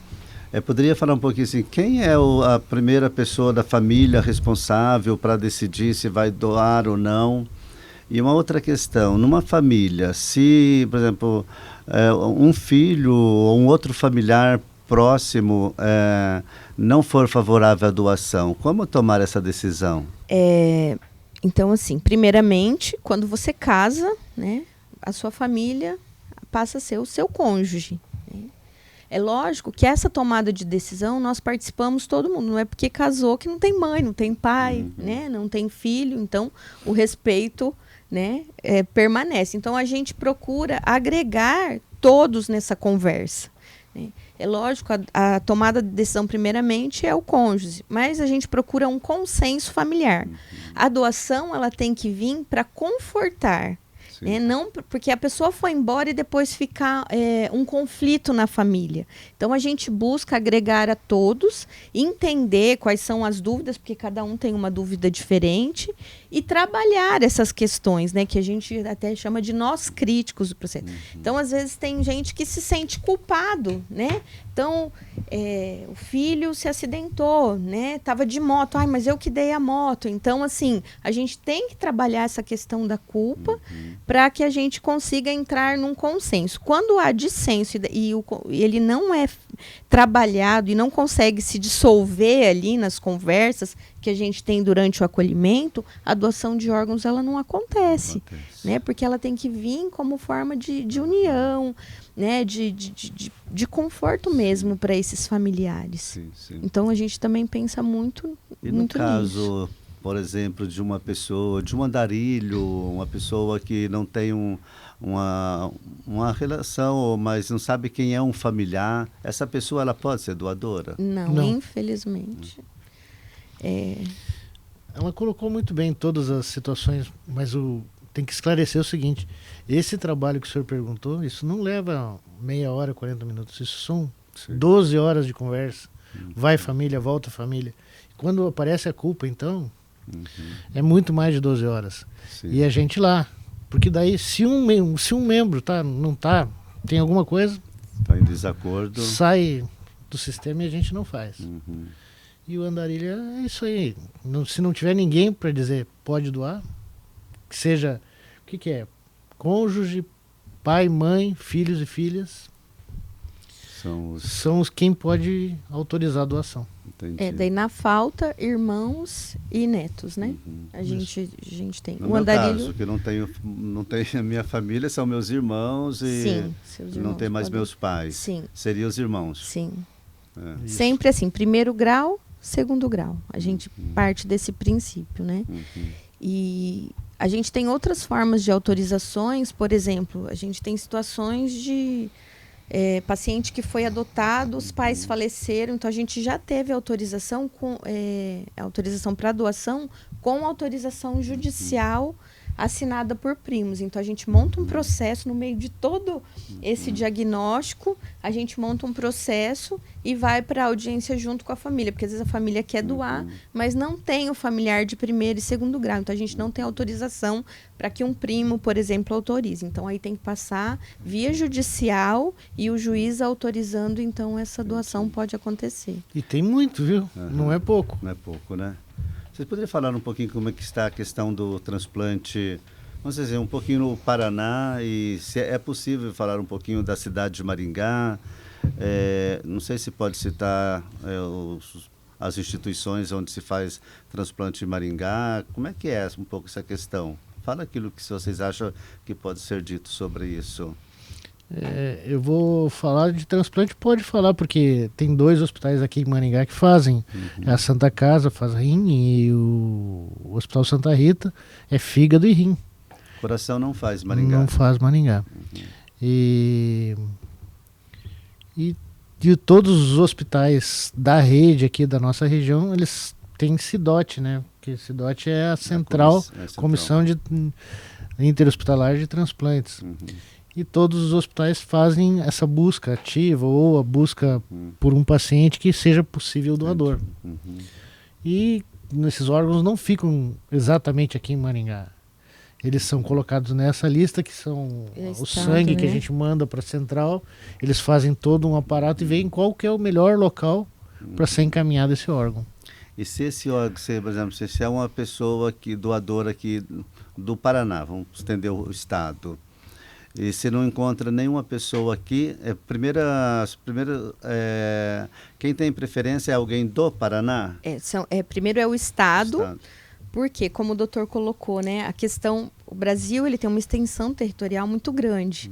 poderia falar um pouquinho assim, quem é a primeira pessoa da família responsável para decidir se vai doar ou não? E uma outra questão, numa família, se, por exemplo, um filho ou um outro familiar próximo não for favorável à doação, como tomar essa decisão? Então, assim, primeiramente, quando você casa, né, a sua família passa a ser o seu cônjuge. Né? É lógico que essa tomada de decisão nós participamos todo mundo, não é porque casou que não tem mãe, não tem pai, né, não tem filho, então o respeito, né, permanece. Então a gente procura agregar todos nessa conversa. Né? É lógico, a tomada de decisão primeiramente é o cônjuge, mas a gente procura um consenso familiar. A doação ela tem que vir para confortar. Sim. né? Não porque a pessoa foi embora e depois fica um conflito na família. Então a gente busca agregar a todos, entender quais são as dúvidas, porque cada um tem uma dúvida diferente, e trabalhar essas questões, né? Que a gente até chama de nós críticos do processo. Então, às vezes, tem gente que se sente culpado, né? Então, o filho se acidentou, né? Tava de moto, mas eu que dei a moto. Então, assim, a gente tem que trabalhar essa questão da culpa para que a gente consiga entrar num consenso. Quando há dissenso e ele não é trabalhado e não consegue se dissolver ali nas conversas que a gente tem durante o acolhimento, a doação de órgãos ela não acontece, né? Porque ela tem que vir como forma de união, né? De conforto mesmo para esses familiares. Sim, sim. Então a gente também pensa muito E no muito caso, nisso. por exemplo, de uma pessoa, de um andarilho, uma pessoa que não tem uma relação, mas não sabe quem é um familiar, essa pessoa ela pode ser doadora? Não, infelizmente. Ela colocou muito bem todas as situações, mas tem que esclarecer o seguinte: esse trabalho que o senhor perguntou, isso não leva meia hora, 40 minutos, isso são 12 horas de conversa. Vai família, volta família. Quando aparece a culpa, então, é muito mais de 12 horas. Sim. E a gente lá. Porque daí, se um membro tem alguma coisa, Está em desacordo. sai do sistema e a gente não faz. Uhum. E o andarilho é isso aí. Se não tiver ninguém para dizer pode doar, que seja, o que é? Cônjuge, pai, mãe, filhos e filhas, são os quem pode autorizar a doação. Entendi. Daí na falta, irmãos e netos, né? Uhum. A gente tem. No O meu andarilho. caso, que não tenho a minha família, são meus irmãos e Sim, seus não irmãos tem mais podem- meus pais. Sim, Seriam os irmãos. sim. É. Isso. Sempre assim, primeiro grau, segundo grau. A gente parte desse princípio, né? Uhum. E a gente tem outras formas de autorizações, por exemplo, a gente tem situações de paciente que foi adotado, os pais faleceram, então a gente já teve autorização para doação com autorização judicial assinada por primos. Então a gente monta um processo no meio de todo esse diagnóstico, a gente monta um processo e vai para a audiência junto com a família, porque às vezes a família quer doar, mas não tem o familiar de primeiro e segundo grau. Então a gente não tem autorização para que um primo, por exemplo, autorize. Então aí tem que passar via judicial e o juiz autorizando, então essa doação pode acontecer. E tem muito, viu? Uhum. Não é pouco. Não é pouco, né? Vocês poderiam falar um pouquinho como é que está a questão do transplante, vamos dizer, um pouquinho no Paraná, e se é possível falar um pouquinho da cidade de Maringá? Não sei se pode citar as instituições onde se faz transplante em Maringá. Como é que é um pouco essa questão? Fala aquilo que vocês acham que pode ser dito sobre isso. Eu vou falar de transplante, pode falar, porque tem 2 hospitais aqui em Maringá que fazem. A Santa Casa faz rim e o Hospital Santa Rita é fígado e rim. Coração não faz Maringá. Não faz Maringá. E todos os hospitais da rede aqui da nossa região, eles têm CIDOT, né? Porque CIDOT é a central, Comissão Interhospitalar de Transplantes. E todos os hospitais fazem essa busca ativa ou a busca por um paciente que seja possível doador. E esses órgãos não ficam exatamente aqui em Maringá. Eles são colocados nessa lista, que são o sangue que a gente manda para a central. Eles fazem todo um aparato e veem qual que é o melhor local para ser encaminhado esse órgão. E se esse órgão, por exemplo, se é uma pessoa doadora aqui do Paraná, vamos estender o estado, e se não encontra nenhuma pessoa aqui, quem tem preferência é alguém do Paraná? Primeiro é o estado. Porque, como o doutor colocou, né, a questão, o Brasil ele tem uma extensão territorial muito grande.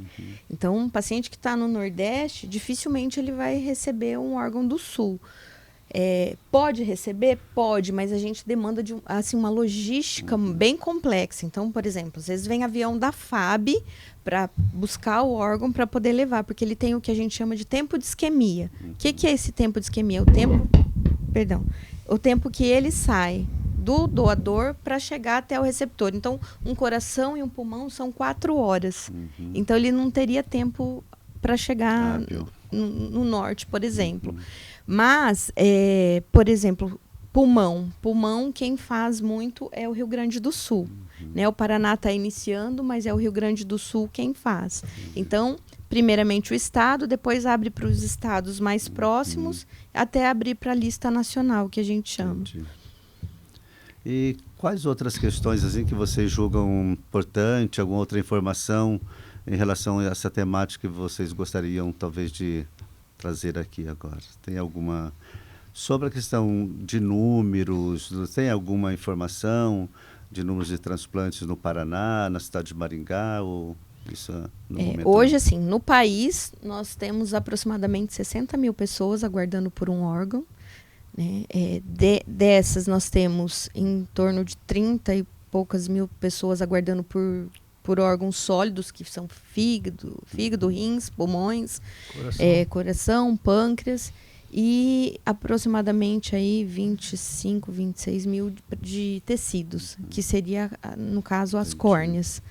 Então, um paciente que está no Nordeste, dificilmente ele vai receber um órgão do Sul. Pode receber? Pode, mas a gente demanda de uma logística bem complexa. Então, por exemplo, às vezes vem avião da FAB para buscar o órgão para poder levar, porque ele tem o que a gente chama de tempo de isquemia. O que é esse tempo de isquemia? O tempo que ele sai do doador para chegar até o receptor. Então, um coração e um pulmão são 4 horas. Então, ele não teria tempo para chegar no norte, por exemplo. Mas, por exemplo, pulmão, quem faz muito é o Rio Grande do Sul. Né? O Paraná está iniciando, mas é o Rio Grande do Sul quem faz. Então, primeiramente o estado, depois abre para os estados mais próximos, até abrir para a lista nacional, que a gente chama. Entendi. E quais outras questões assim que vocês julgam importante, alguma outra informação em relação a essa temática que vocês gostariam talvez de trazer aqui agora? Tem alguma sobre a questão de números? Tem alguma informação de números de transplantes no Paraná, na cidade de Maringá? Ou isso no momento hoje, assim, no país, nós temos aproximadamente 60 mil pessoas aguardando por um órgão. Né? Dessas, nós temos em torno de 30 e poucas mil pessoas aguardando por órgãos sólidos, que são fígado, rins, pulmões, coração, pâncreas, e aproximadamente aí 25, 26 mil de tecidos, que seria, no caso, as córneas.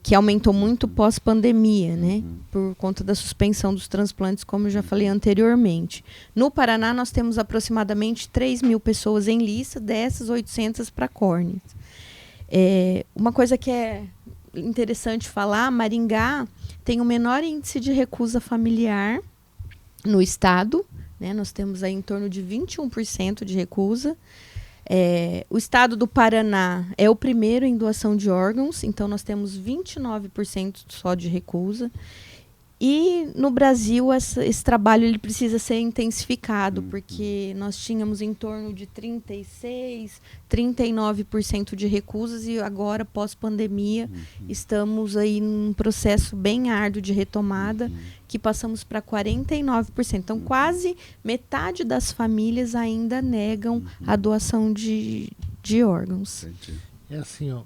Que aumentou muito pós-pandemia, né? Por conta da suspensão dos transplantes, como eu já falei anteriormente. No Paraná, nós temos aproximadamente 3 mil pessoas em lista, dessas 800 para córneas. Uma coisa que é interessante falar, Maringá tem o menor índice de recusa familiar no estado, né? Nós temos aí em torno de 21% de recusa. O estado do Paraná é o primeiro em doação de órgãos, então nós temos 29% só de recusa. E no Brasil esse trabalho ele precisa ser intensificado, porque nós tínhamos em torno de 36%, 39% de recusas e agora, pós-pandemia, estamos aí num processo bem árduo de retomada, que passamos para 49%. Então, quase metade das famílias ainda negam a doação de órgãos. É assim, ó,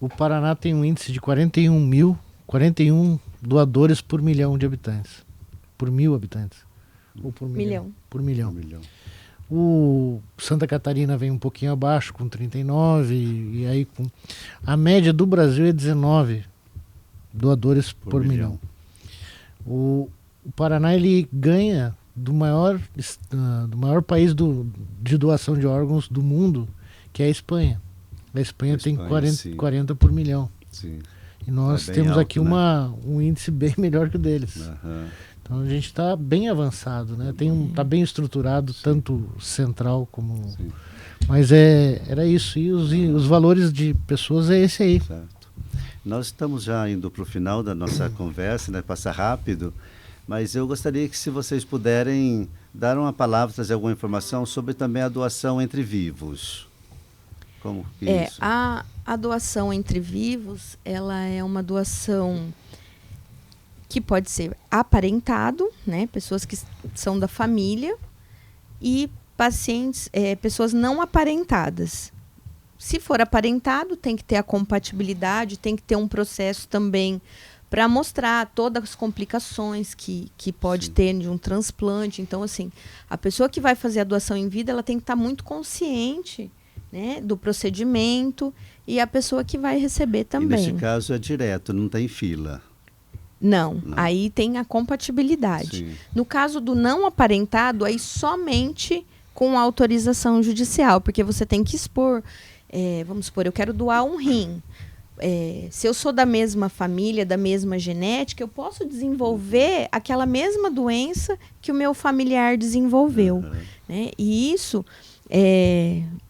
o Paraná tem um índice de 41 doadores por milhão de habitantes. Por 1.000 habitantes. Ou por milhão? Por milhão. O Santa Catarina vem um pouquinho abaixo, com 39, e aí a média do Brasil é 19 doadores por milhão. O Paraná, ele ganha do maior país de doação de órgãos do mundo, que é a Espanha. A Espanha tem 40 por milhão. Sim. E nós temos alto, aqui um índice bem melhor que o deles. Então a gente está bem avançado, né? Está bem estruturado, tanto central como... Mas era isso. E os valores de pessoas é esse aí. Certo. Nós estamos já indo para o final da nossa conversa, né? Passa rápido. Mas eu gostaria que, se vocês puderem dar uma palavra, trazer alguma informação sobre também a doação entre vivos. Como que é isso? A doação entre vivos, ela é uma doação que pode ser aparentado, né? Pessoas que são da família, e pacientes, pessoas não aparentadas. Se for aparentado, tem que ter a compatibilidade, tem que ter um processo também para mostrar todas as complicações que pode ter de um transplante. Então, assim, a pessoa que vai fazer a doação em vida, ela tem que estar muito consciente, né, do procedimento, e a pessoa que vai receber também. E nesse caso é direto, não tem fila? Não. Aí tem a compatibilidade. Sim. No caso do não aparentado, aí somente com autorização judicial, porque você tem que expor, vamos supor, eu quero doar um rim. Se eu sou da mesma família, da mesma genética, eu posso desenvolver aquela mesma doença que o meu familiar desenvolveu. Né? E isso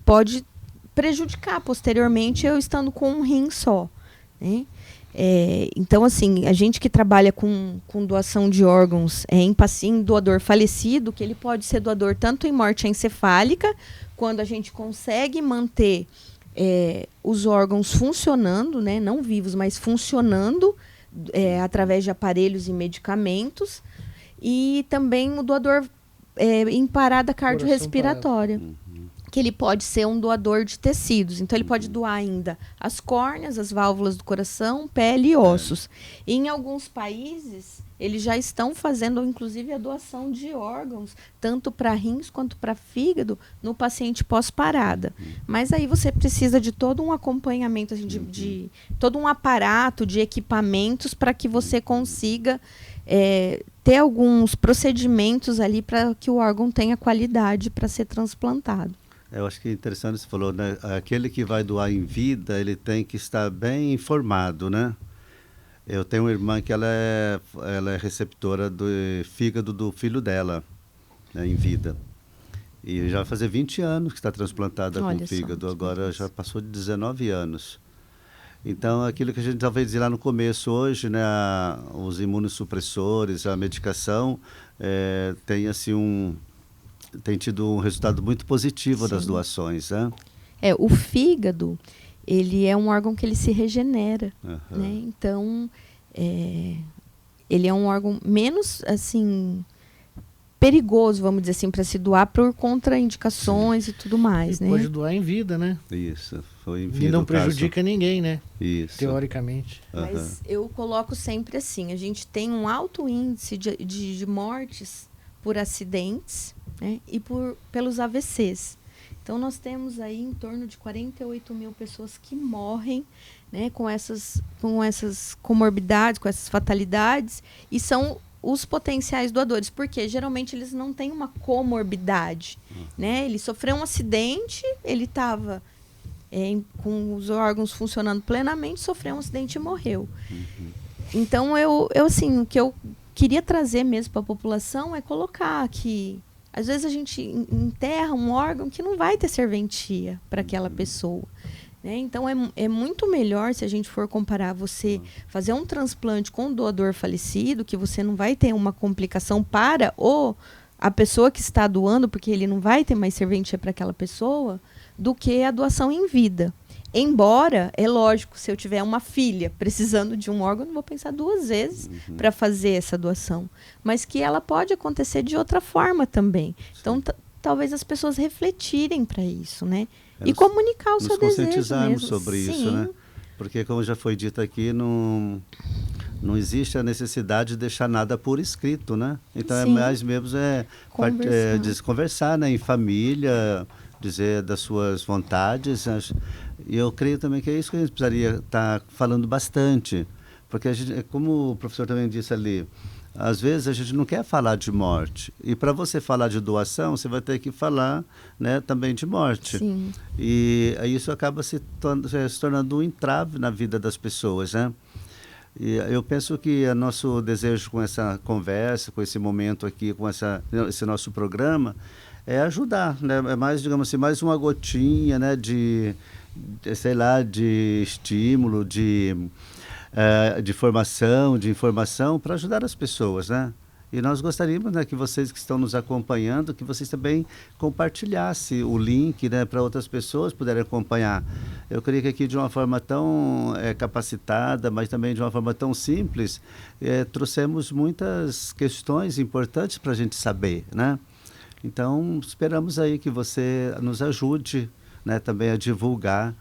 pode prejudicar posteriormente eu estando com um rim só. Né? Então, assim, a gente que trabalha com doação de órgãos em doador falecido, que ele pode ser doador tanto em morte encefálica, quando a gente consegue manter os órgãos funcionando, né, não vivos, mas funcionando através de aparelhos e medicamentos, e também o doador em parada cardiorrespiratória. que ele pode ser um doador de tecidos. Então, ele pode doar ainda as córneas, as válvulas do coração, pele e ossos. E em alguns países, eles já estão fazendo, inclusive, a doação de órgãos, tanto para rins quanto para fígado, no paciente pós-parada. Mas aí você precisa de todo um acompanhamento, assim, de todo um aparato de equipamentos para que você consiga ter alguns procedimentos ali para que o órgão tenha qualidade para ser transplantado. Eu acho que é interessante, você falou, né? Aquele que vai doar em vida, ele tem que estar bem informado, né? Eu tenho uma irmã que ela é receptora do fígado do filho dela, né, em vida. E já vai fazer 20 anos que está transplantada com fígado, agora já passou de 19 anos. Então, aquilo que a gente talvez dizia lá no começo hoje, né, os imunossupressores, a medicação, tem assim tem tido um resultado muito positivo das doações, né? O fígado, ele é um órgão que ele se regenera, né? Então, ele é um órgão menos, assim, perigoso, vamos dizer assim, para se doar por contraindicações e tudo mais, e né? pode doar em vida, né? Isso, foi em vida. E não prejudica ninguém, né? Isso. Teoricamente. Mas eu coloco sempre assim, a gente tem um alto índice de mortes por acidentes, né, e pelos AVCs. Então, nós temos aí em torno de 48 mil pessoas que morrem, né, com essas comorbidades, com essas fatalidades, e são os potenciais doadores, porque geralmente eles não têm uma comorbidade. Né? Ele sofreu um acidente, ele estava com os órgãos funcionando plenamente, sofreu um acidente e morreu. Então, eu assim, o que eu queria trazer mesmo para a população é colocar que às vezes a gente enterra um órgão que não vai ter serventia para aquela pessoa. Né? Então, é muito melhor, se a gente for comparar, você fazer um transplante com um doador falecido, que você não vai ter uma complicação para a pessoa que está doando, porque ele não vai ter mais serventia para aquela pessoa, do que a doação em vida. Embora, é lógico, se eu tiver uma filha precisando de um órgão, eu não vou pensar duas vezes para fazer essa doação. Mas que ela pode acontecer de outra forma também. Então, talvez as pessoas refletirem para isso, né? E comunicar o seu desejo mesmo. Nos conscientizarmos sobre isso, né? Porque, como já foi dito aqui, não existe a necessidade de deixar nada por escrito, né? Então, é mais mesmo conversar, né? Em família, dizer das suas vontades. E eu creio também que é isso que a gente precisaria estar falando bastante. Porque, como o professor também disse ali, às vezes a gente não quer falar de morte. E para você falar de doação, você vai ter que falar, né, também de morte. Sim. E isso acaba se tornando um entrave na vida das pessoas, né? E eu penso que o nosso desejo com essa conversa, com esse momento aqui, com esse nosso programa, é ajudar, né? É mais, digamos assim, mais uma gotinha, né, de estímulo, de formação, de informação para ajudar as pessoas, né? E nós gostaríamos, né, que vocês que estão nos acompanhando, que vocês também compartilhassem o link, né, para outras pessoas poderem acompanhar. Eu creio que aqui de uma forma tão capacitada, mas também de uma forma tão simples, trouxemos muitas questões importantes para a gente saber, né? Então, esperamos aí que você nos ajude, né, também a divulgar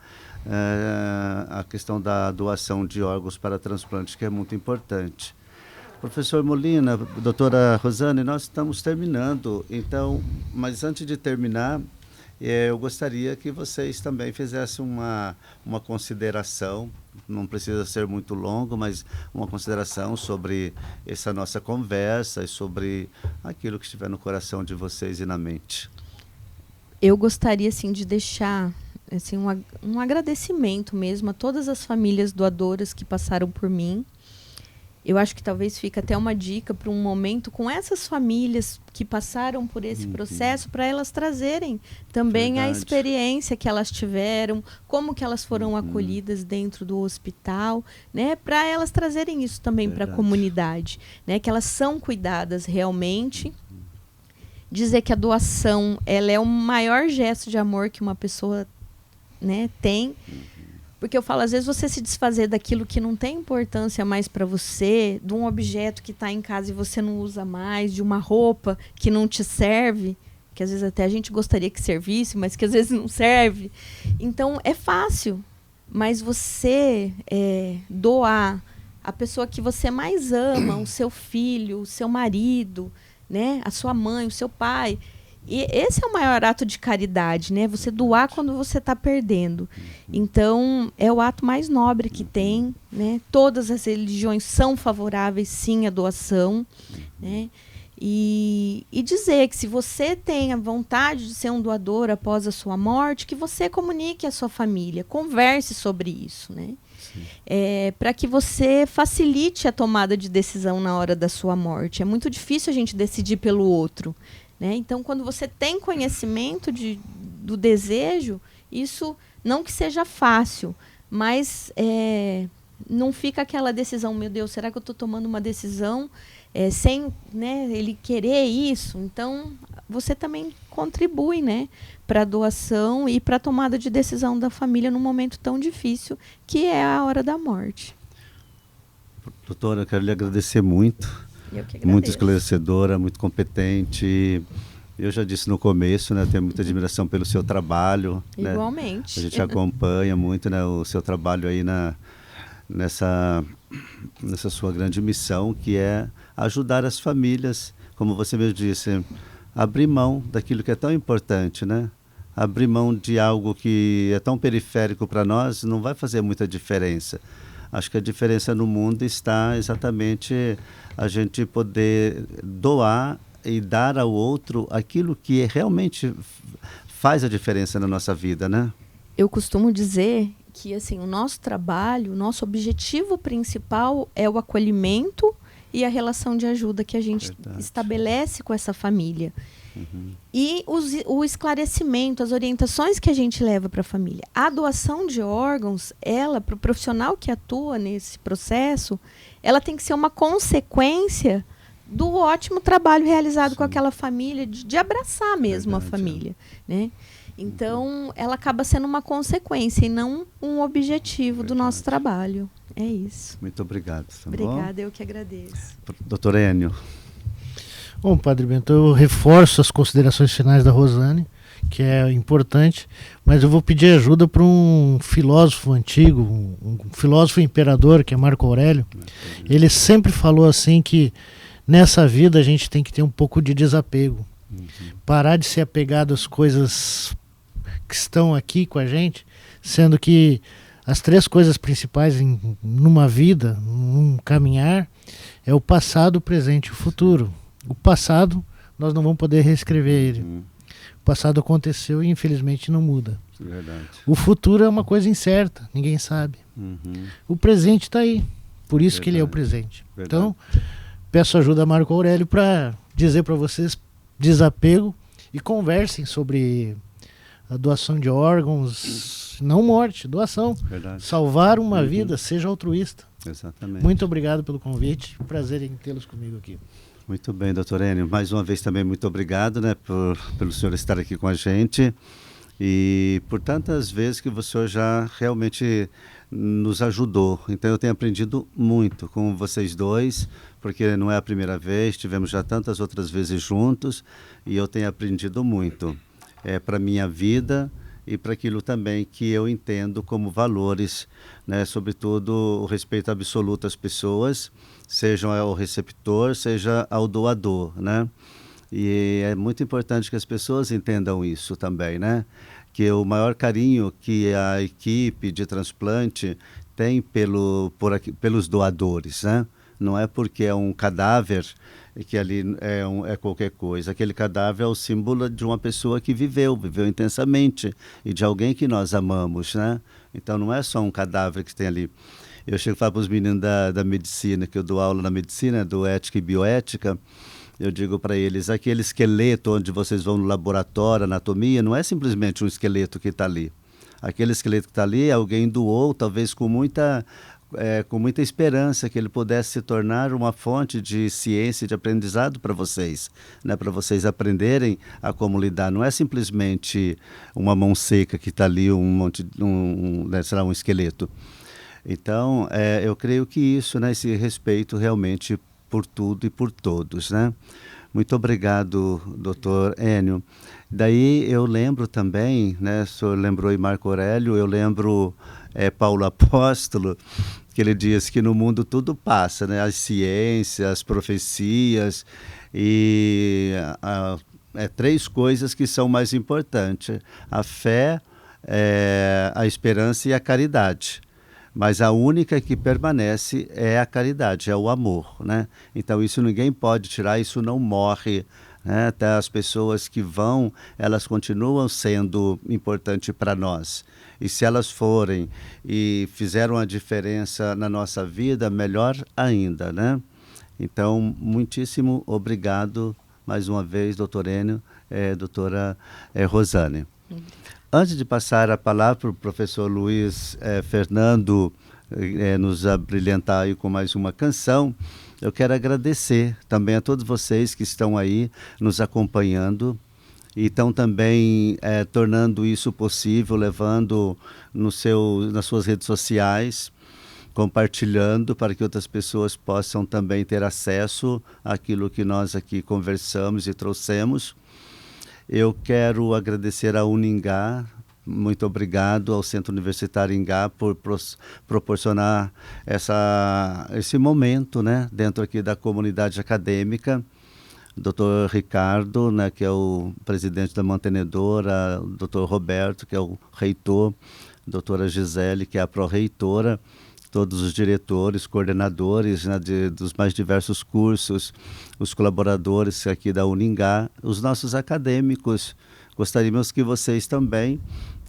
a questão da doação de órgãos para transplante, que é muito importante. Professor Molina, doutora Rosane, nós estamos terminando, então, mas antes de terminar, eu gostaria que vocês também fizessem uma consideração, não precisa ser muito longo, mas uma consideração sobre essa nossa conversa e sobre aquilo que estiver no coração de vocês e na mente. Eu gostaria, assim, de deixar assim, um agradecimento mesmo a todas as famílias doadoras que passaram por mim. Eu acho que talvez fique até uma dica para um momento com essas famílias que passaram por esse processo, para elas trazerem também a experiência que elas tiveram, como que elas foram acolhidas dentro do hospital, né? Para elas trazerem isso também para a comunidade, né? Que elas são cuidadas realmente. Dizer que a doação, ela é o maior gesto de amor que uma pessoa, né, tem. Porque eu falo, às vezes você se desfazer daquilo que não tem importância mais para você, de um objeto que está em casa e você não usa mais, de uma roupa que não te serve, que às vezes até a gente gostaria que servisse, mas que às vezes não serve. Então, é fácil, mas você doar a pessoa que você mais ama, o seu filho, o seu marido, né, a sua mãe, o seu pai. E esse é o maior ato de caridade, né? Você doar quando você está perdendo. Então, é o ato mais nobre que tem, né? Todas as religiões são favoráveis, sim, à doação, né? E dizer que se você tem a vontade de ser um doador após a sua morte, que você comunique à sua família, converse sobre isso, né? Para que você facilite a tomada de decisão na hora da sua morte. É muito difícil a gente decidir pelo outro, né? Então, quando você tem conhecimento do desejo, isso não que seja fácil, mas não fica aquela decisão, meu Deus, será que eu estou tomando uma decisão sem, né, ele querer isso? Então, você também contribui, né, para a doação e para a tomada de decisão da família num momento tão difícil que é a hora da morte. Doutora, eu quero lhe agradecer muito. Eu que agradeço. Muito esclarecedora, muito competente. Eu já disse no começo, né, tenho muita admiração pelo seu trabalho. Igualmente. Né? A gente acompanha muito, né, o seu trabalho aí nessa sua grande missão, que é ajudar as famílias, como você mesmo disse, abrir mão daquilo que é tão importante, né? Abrir mão de algo que é tão periférico para nós não vai fazer muita diferença. Acho que a diferença no mundo está exatamente a gente poder doar e dar ao outro aquilo que realmente faz a diferença na nossa vida, né? Eu costumo dizer que assim, o nosso trabalho, o nosso objetivo principal é o acolhimento e a relação de ajuda que a gente estabelece com essa família. E o esclarecimento, as orientações que a gente leva para a família. A doação de órgãos, para o profissional que atua nesse processo, ela tem que ser uma consequência do ótimo trabalho realizado com aquela família, de abraçar mesmo a família, né? Então, ela acaba sendo uma consequência e não um objetivo do nosso trabalho. É isso. Muito obrigado. Tá Obrigada, bom? eu que agradeço. Doutor Enio. Bom, Padre Bento, eu reforço as considerações finais da Rosane, que é importante, mas eu vou pedir ajuda para um filósofo antigo, um filósofo imperador, que é Marco Aurélio. Ele sempre falou assim que nessa vida a gente tem que ter um pouco de desapego. Parar de ser apegado às coisas que estão aqui com a gente, sendo que as três coisas principais numa vida, num caminhar, é o passado, o presente e o futuro. O passado, nós não vamos poder reescrever ele. O passado aconteceu e infelizmente não muda. Verdade. O futuro é uma coisa incerta, ninguém sabe. O presente está aí, por isso que ele é o presente. Verdade. Então, peço ajuda a Marco Aurélio para dizer para vocês desapego e conversem sobre a doação de órgãos, não morte, doação. Verdade. Salvar uma vida, seja altruísta. Exatamente. Muito obrigado pelo convite, prazer em tê-los comigo aqui. Muito bem, doutor Enio. Mais uma vez também muito obrigado, né, pelo senhor estar aqui com a gente e por tantas vezes que o senhor já realmente nos ajudou. Então eu tenho aprendido muito com vocês dois, porque não é a primeira vez, tivemos já tantas outras vezes juntos e eu tenho aprendido muito. Para a minha vida e para aquilo também que eu entendo como valores, né? Sobretudo o respeito absoluto às pessoas, seja ao receptor, seja ao doador, né? E é muito importante que as pessoas entendam isso também, né? Que o maior carinho que a equipe de transplante tem pelos doadores, né? Não é porque é um cadáver que ali é qualquer coisa. Aquele cadáver é o símbolo de uma pessoa que viveu intensamente e de alguém que nós amamos, né? Então não é só um cadáver que tem ali. Eu chego a falar para os meninos da medicina, que eu dou aula na medicina, do ética e bioética, eu digo para eles, aquele esqueleto onde vocês vão no laboratório, anatomia, não é simplesmente um esqueleto que está ali. Aquele esqueleto que está ali, alguém doou, talvez com muita esperança que ele pudesse se tornar uma fonte de ciência e de aprendizado para vocês, né? Para vocês aprenderem a como lidar. Não é simplesmente uma mão seca que está ali, um esqueleto. Então, eu creio que isso, né, esse respeito realmente por tudo e por todos, né? Muito obrigado, doutor Enio. Daí eu lembro também, né, o senhor lembrou em Marco Aurélio, eu lembro Paulo Apóstolo, que ele diz que no mundo tudo passa, né, as ciências, as profecias, e três coisas que são mais importantes: a fé, a esperança e a caridade. Mas a única que permanece é a caridade, é o amor, né? Então isso ninguém pode tirar, isso não morre, né? Até as pessoas que vão, elas continuam sendo importantes para nós. E se elas forem e fizeram a diferença na nossa vida, melhor ainda, né? Então, muitíssimo obrigado mais uma vez, doutor Enio, doutora Rosane. Antes de passar a palavra para o professor Luiz Fernando nos abrilhantar aí com mais uma canção, eu quero agradecer também a todos vocês que estão aí nos acompanhando e estão também tornando isso possível, levando nas suas redes sociais, compartilhando para que outras pessoas possam também ter acesso àquilo que nós aqui conversamos e trouxemos. Eu quero agradecer à Uningá, muito obrigado ao Centro Universitário Ingá por proporcionar esse momento, né, dentro aqui da comunidade acadêmica. Dr. Ricardo, né, que é o presidente da mantenedora, o Dr. Roberto, que é o reitor, doutora Gisele, que é a pró-reitora, todos os diretores, coordenadores, né, dos mais diversos cursos, os colaboradores aqui da Uningá, os nossos acadêmicos. Gostaríamos que vocês também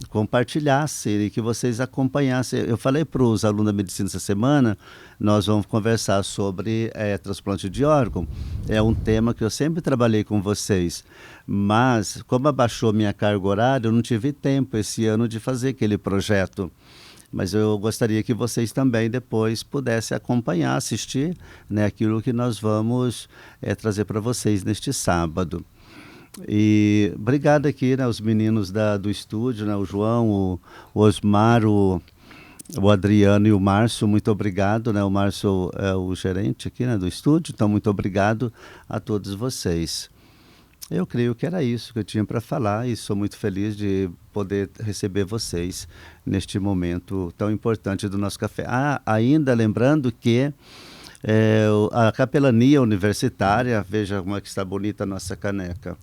compartilhassem e que vocês acompanhassem. Eu falei para os alunos da medicina essa semana, nós vamos conversar sobre transplante de órgão. É um tema que eu sempre trabalhei com vocês, mas como abaixou minha carga horária, eu não tive tempo esse ano de fazer aquele projeto. Mas eu gostaria que vocês também depois pudessem acompanhar, assistir, né, aquilo que nós vamos trazer para vocês neste sábado. E obrigado aqui, né, os meninos do estúdio, né, o João, o Osmar, o Adriano e o Márcio, muito obrigado, né, o Márcio é o gerente aqui, né, do estúdio, então muito obrigado a todos vocês. Eu creio que era isso que eu tinha para falar e sou muito feliz de poder receber vocês neste momento tão importante do nosso café. Ainda lembrando que a capelania universitária, veja como é que está bonita a nossa caneca.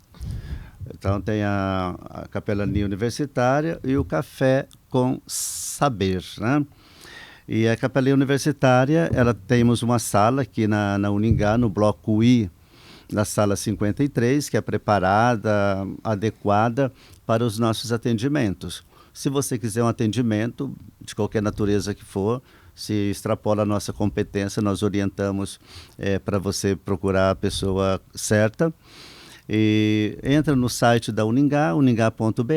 Então tem a capelania universitária e o café com saber, né? E a capelania universitária, temos uma sala aqui na Uningá, no bloco I, na sala 53, que é preparada, adequada para os nossos atendimentos. Se você quiser um atendimento, de qualquer natureza que for, se extrapola a nossa competência, nós orientamos para você procurar a pessoa certa. E entra no site da Uningá, uningá.br,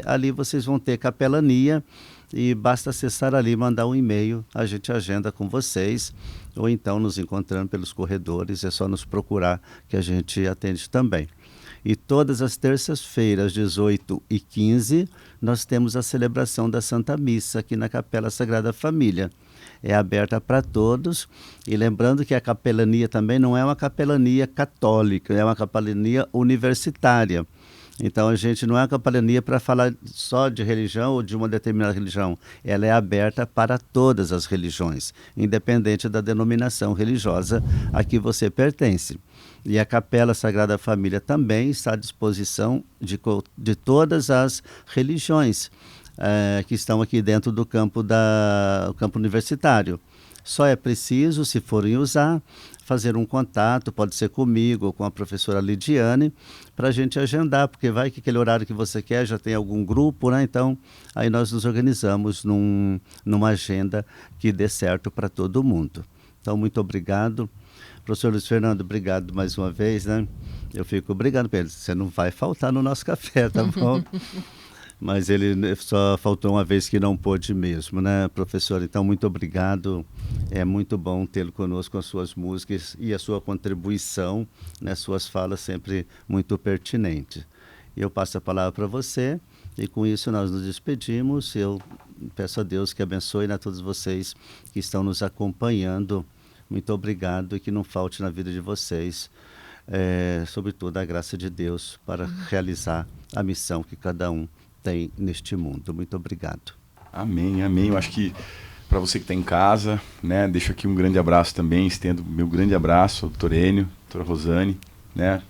ali vocês vão ter capelania e basta acessar ali, mandar um e-mail, a gente agenda com vocês, ou então nos encontrando pelos corredores, é só nos procurar que a gente atende também. E todas as terças-feiras, 18h15, nós temos a celebração da Santa Missa aqui na Capela Sagrada Família. É aberta para todos, e lembrando que a capelania também não é uma capelania católica, é uma capelania universitária. Então a gente não é uma capelania para falar só de religião ou de uma determinada religião. Ela é aberta para todas as religiões, independente da denominação religiosa a que você pertence. E a Capela Sagrada Família também está à disposição de todas as religiões que estão aqui dentro do campo universitário. Só é preciso, se forem usar, fazer um contato, pode ser comigo ou com a professora Lidiane, para a gente agendar, porque vai que aquele horário que você quer já tem algum grupo, né? Então, aí nós nos organizamos numa agenda que dê certo para todo mundo. Então, muito obrigado. Professor Luiz Fernando, obrigado mais uma vez, né? Eu fico obrigado por ele. Você não vai faltar no nosso café, tá bom? Mas ele só faltou uma vez que não pôde mesmo, né, professor? Então, muito obrigado. É muito bom tê-lo conosco com as suas músicas e a sua contribuição, né, suas falas sempre muito pertinentes. Eu passo a palavra para você e com isso nós nos despedimos. Eu peço a Deus que abençoe a todos vocês que estão nos acompanhando. Muito obrigado e que não falte na vida de vocês sobretudo a graça de Deus para realizar a missão que cada um tem neste mundo. Muito obrigado. Amém, amém. Eu acho que para você que está em casa, né, deixo aqui um grande abraço também, estendo meu grande abraço ao doutor Enio, doutora Rosane, né,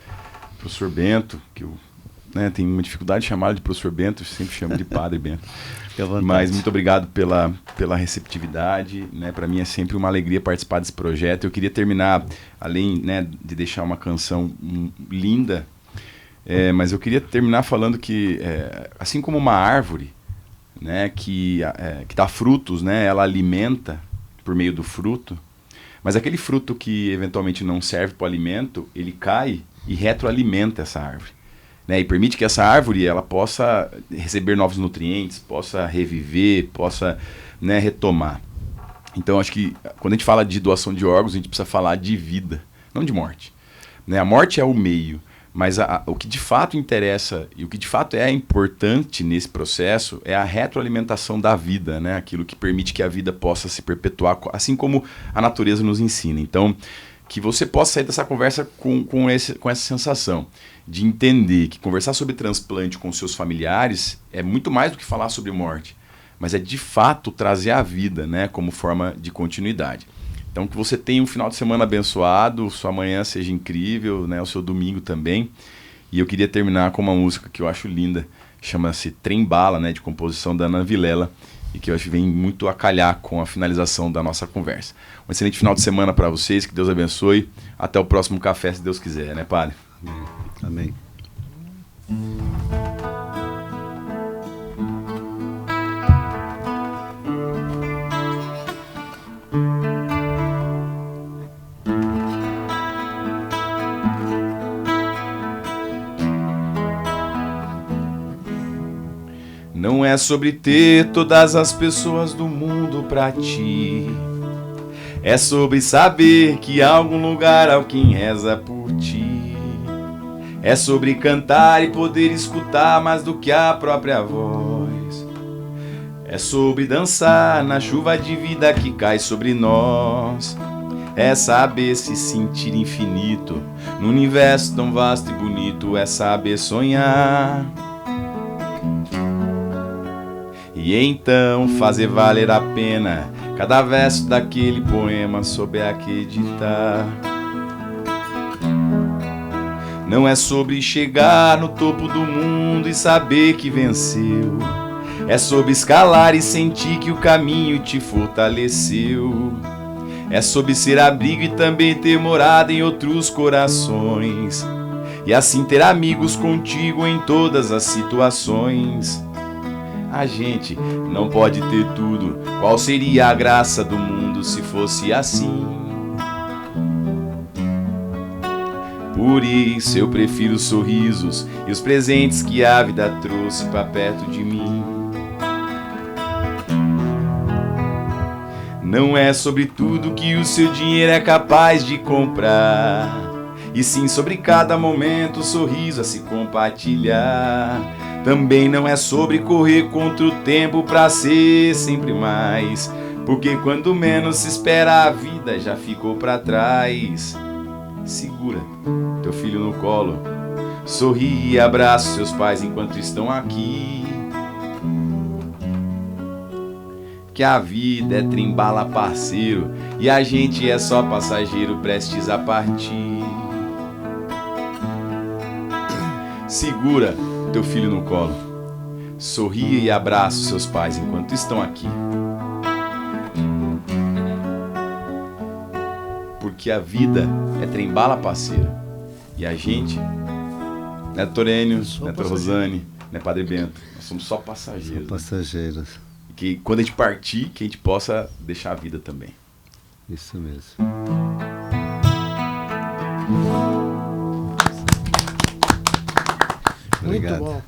professor Bento, que eu tenho uma dificuldade de chamar de professor Bento, eu sempre chamo de Padre Bento. Mas muito obrigado pela receptividade, né, para mim é sempre uma alegria participar desse projeto. Eu queria terminar, além, né, de deixar uma canção linda, mas eu queria terminar falando que, assim como uma árvore, né, que dá frutos, né, ela alimenta por meio do fruto, mas aquele fruto que eventualmente não serve para o alimento, ele cai e retroalimenta essa árvore, né, e permite que essa árvore ela possa receber novos nutrientes, possa reviver, possa, né, retomar. Então acho que quando a gente fala de doação de órgãos, a gente precisa falar de vida, não de morte, né? A morte é o meio, mas o que de fato interessa e o que de fato é importante nesse processo é a retroalimentação da vida, né? Aquilo que permite que a vida possa se perpetuar, assim como a natureza nos ensina. Então, que você possa sair dessa conversa com essa sensação de entender que conversar sobre transplante com seus familiares é muito mais do que falar sobre morte, mas é de fato trazer a vida, né, como forma de continuidade. Então que você tenha um final de semana abençoado, sua manhã seja incrível, né, o seu domingo também. E eu queria terminar com uma música que eu acho linda, chama-se Trem Bala, né, de composição da Ana Vilela, e que eu acho que vem muito a calhar com a finalização da nossa conversa. Um excelente final de semana para vocês, que Deus abençoe. Até o próximo café, se Deus quiser, né, Padre? Amém. Não é sobre ter todas as pessoas do mundo pra ti. É sobre saber que há algum lugar há quem reza por ti. É sobre cantar e poder escutar mais do que a própria voz. É sobre dançar na chuva de vida que cai sobre nós. É saber se sentir infinito no universo tão vasto e bonito. É saber sonhar. E então fazer valer a pena cada verso daquele poema sob acreditar. Não é sobre chegar no topo do mundo e saber que venceu. É sobre escalar e sentir que o caminho te fortaleceu. É sobre ser abrigo e também ter morada em outros corações. E assim ter amigos contigo em todas as situações. A gente não pode ter tudo. Qual seria a graça do mundo se fosse assim? Por isso eu prefiro os sorrisos e os presentes que a vida trouxe pra perto de mim. Não é sobre tudo que o seu dinheiro é capaz de comprar, e sim sobre cada momento o sorriso a se compartilhar. Também não é sobre correr contra o tempo pra ser sempre mais, porque quando menos se espera a vida já ficou pra trás. Segura teu filho no colo, sorri e abraça seus pais enquanto estão aqui. Que a vida é trem-bala parceiro e a gente é só passageiro prestes a partir. Segura teu filho no colo, sorria e abraça os seus pais enquanto estão aqui. Porque a vida é trem-bala parceiro e a gente, né, doutor Enio, né, doutora Rosane, né, Padre Bento, nós somos só passageiros. Só passageiros. Né? E que quando a gente partir, que a gente possa deixar a vida também. Isso mesmo. Muito Obrigado. bom.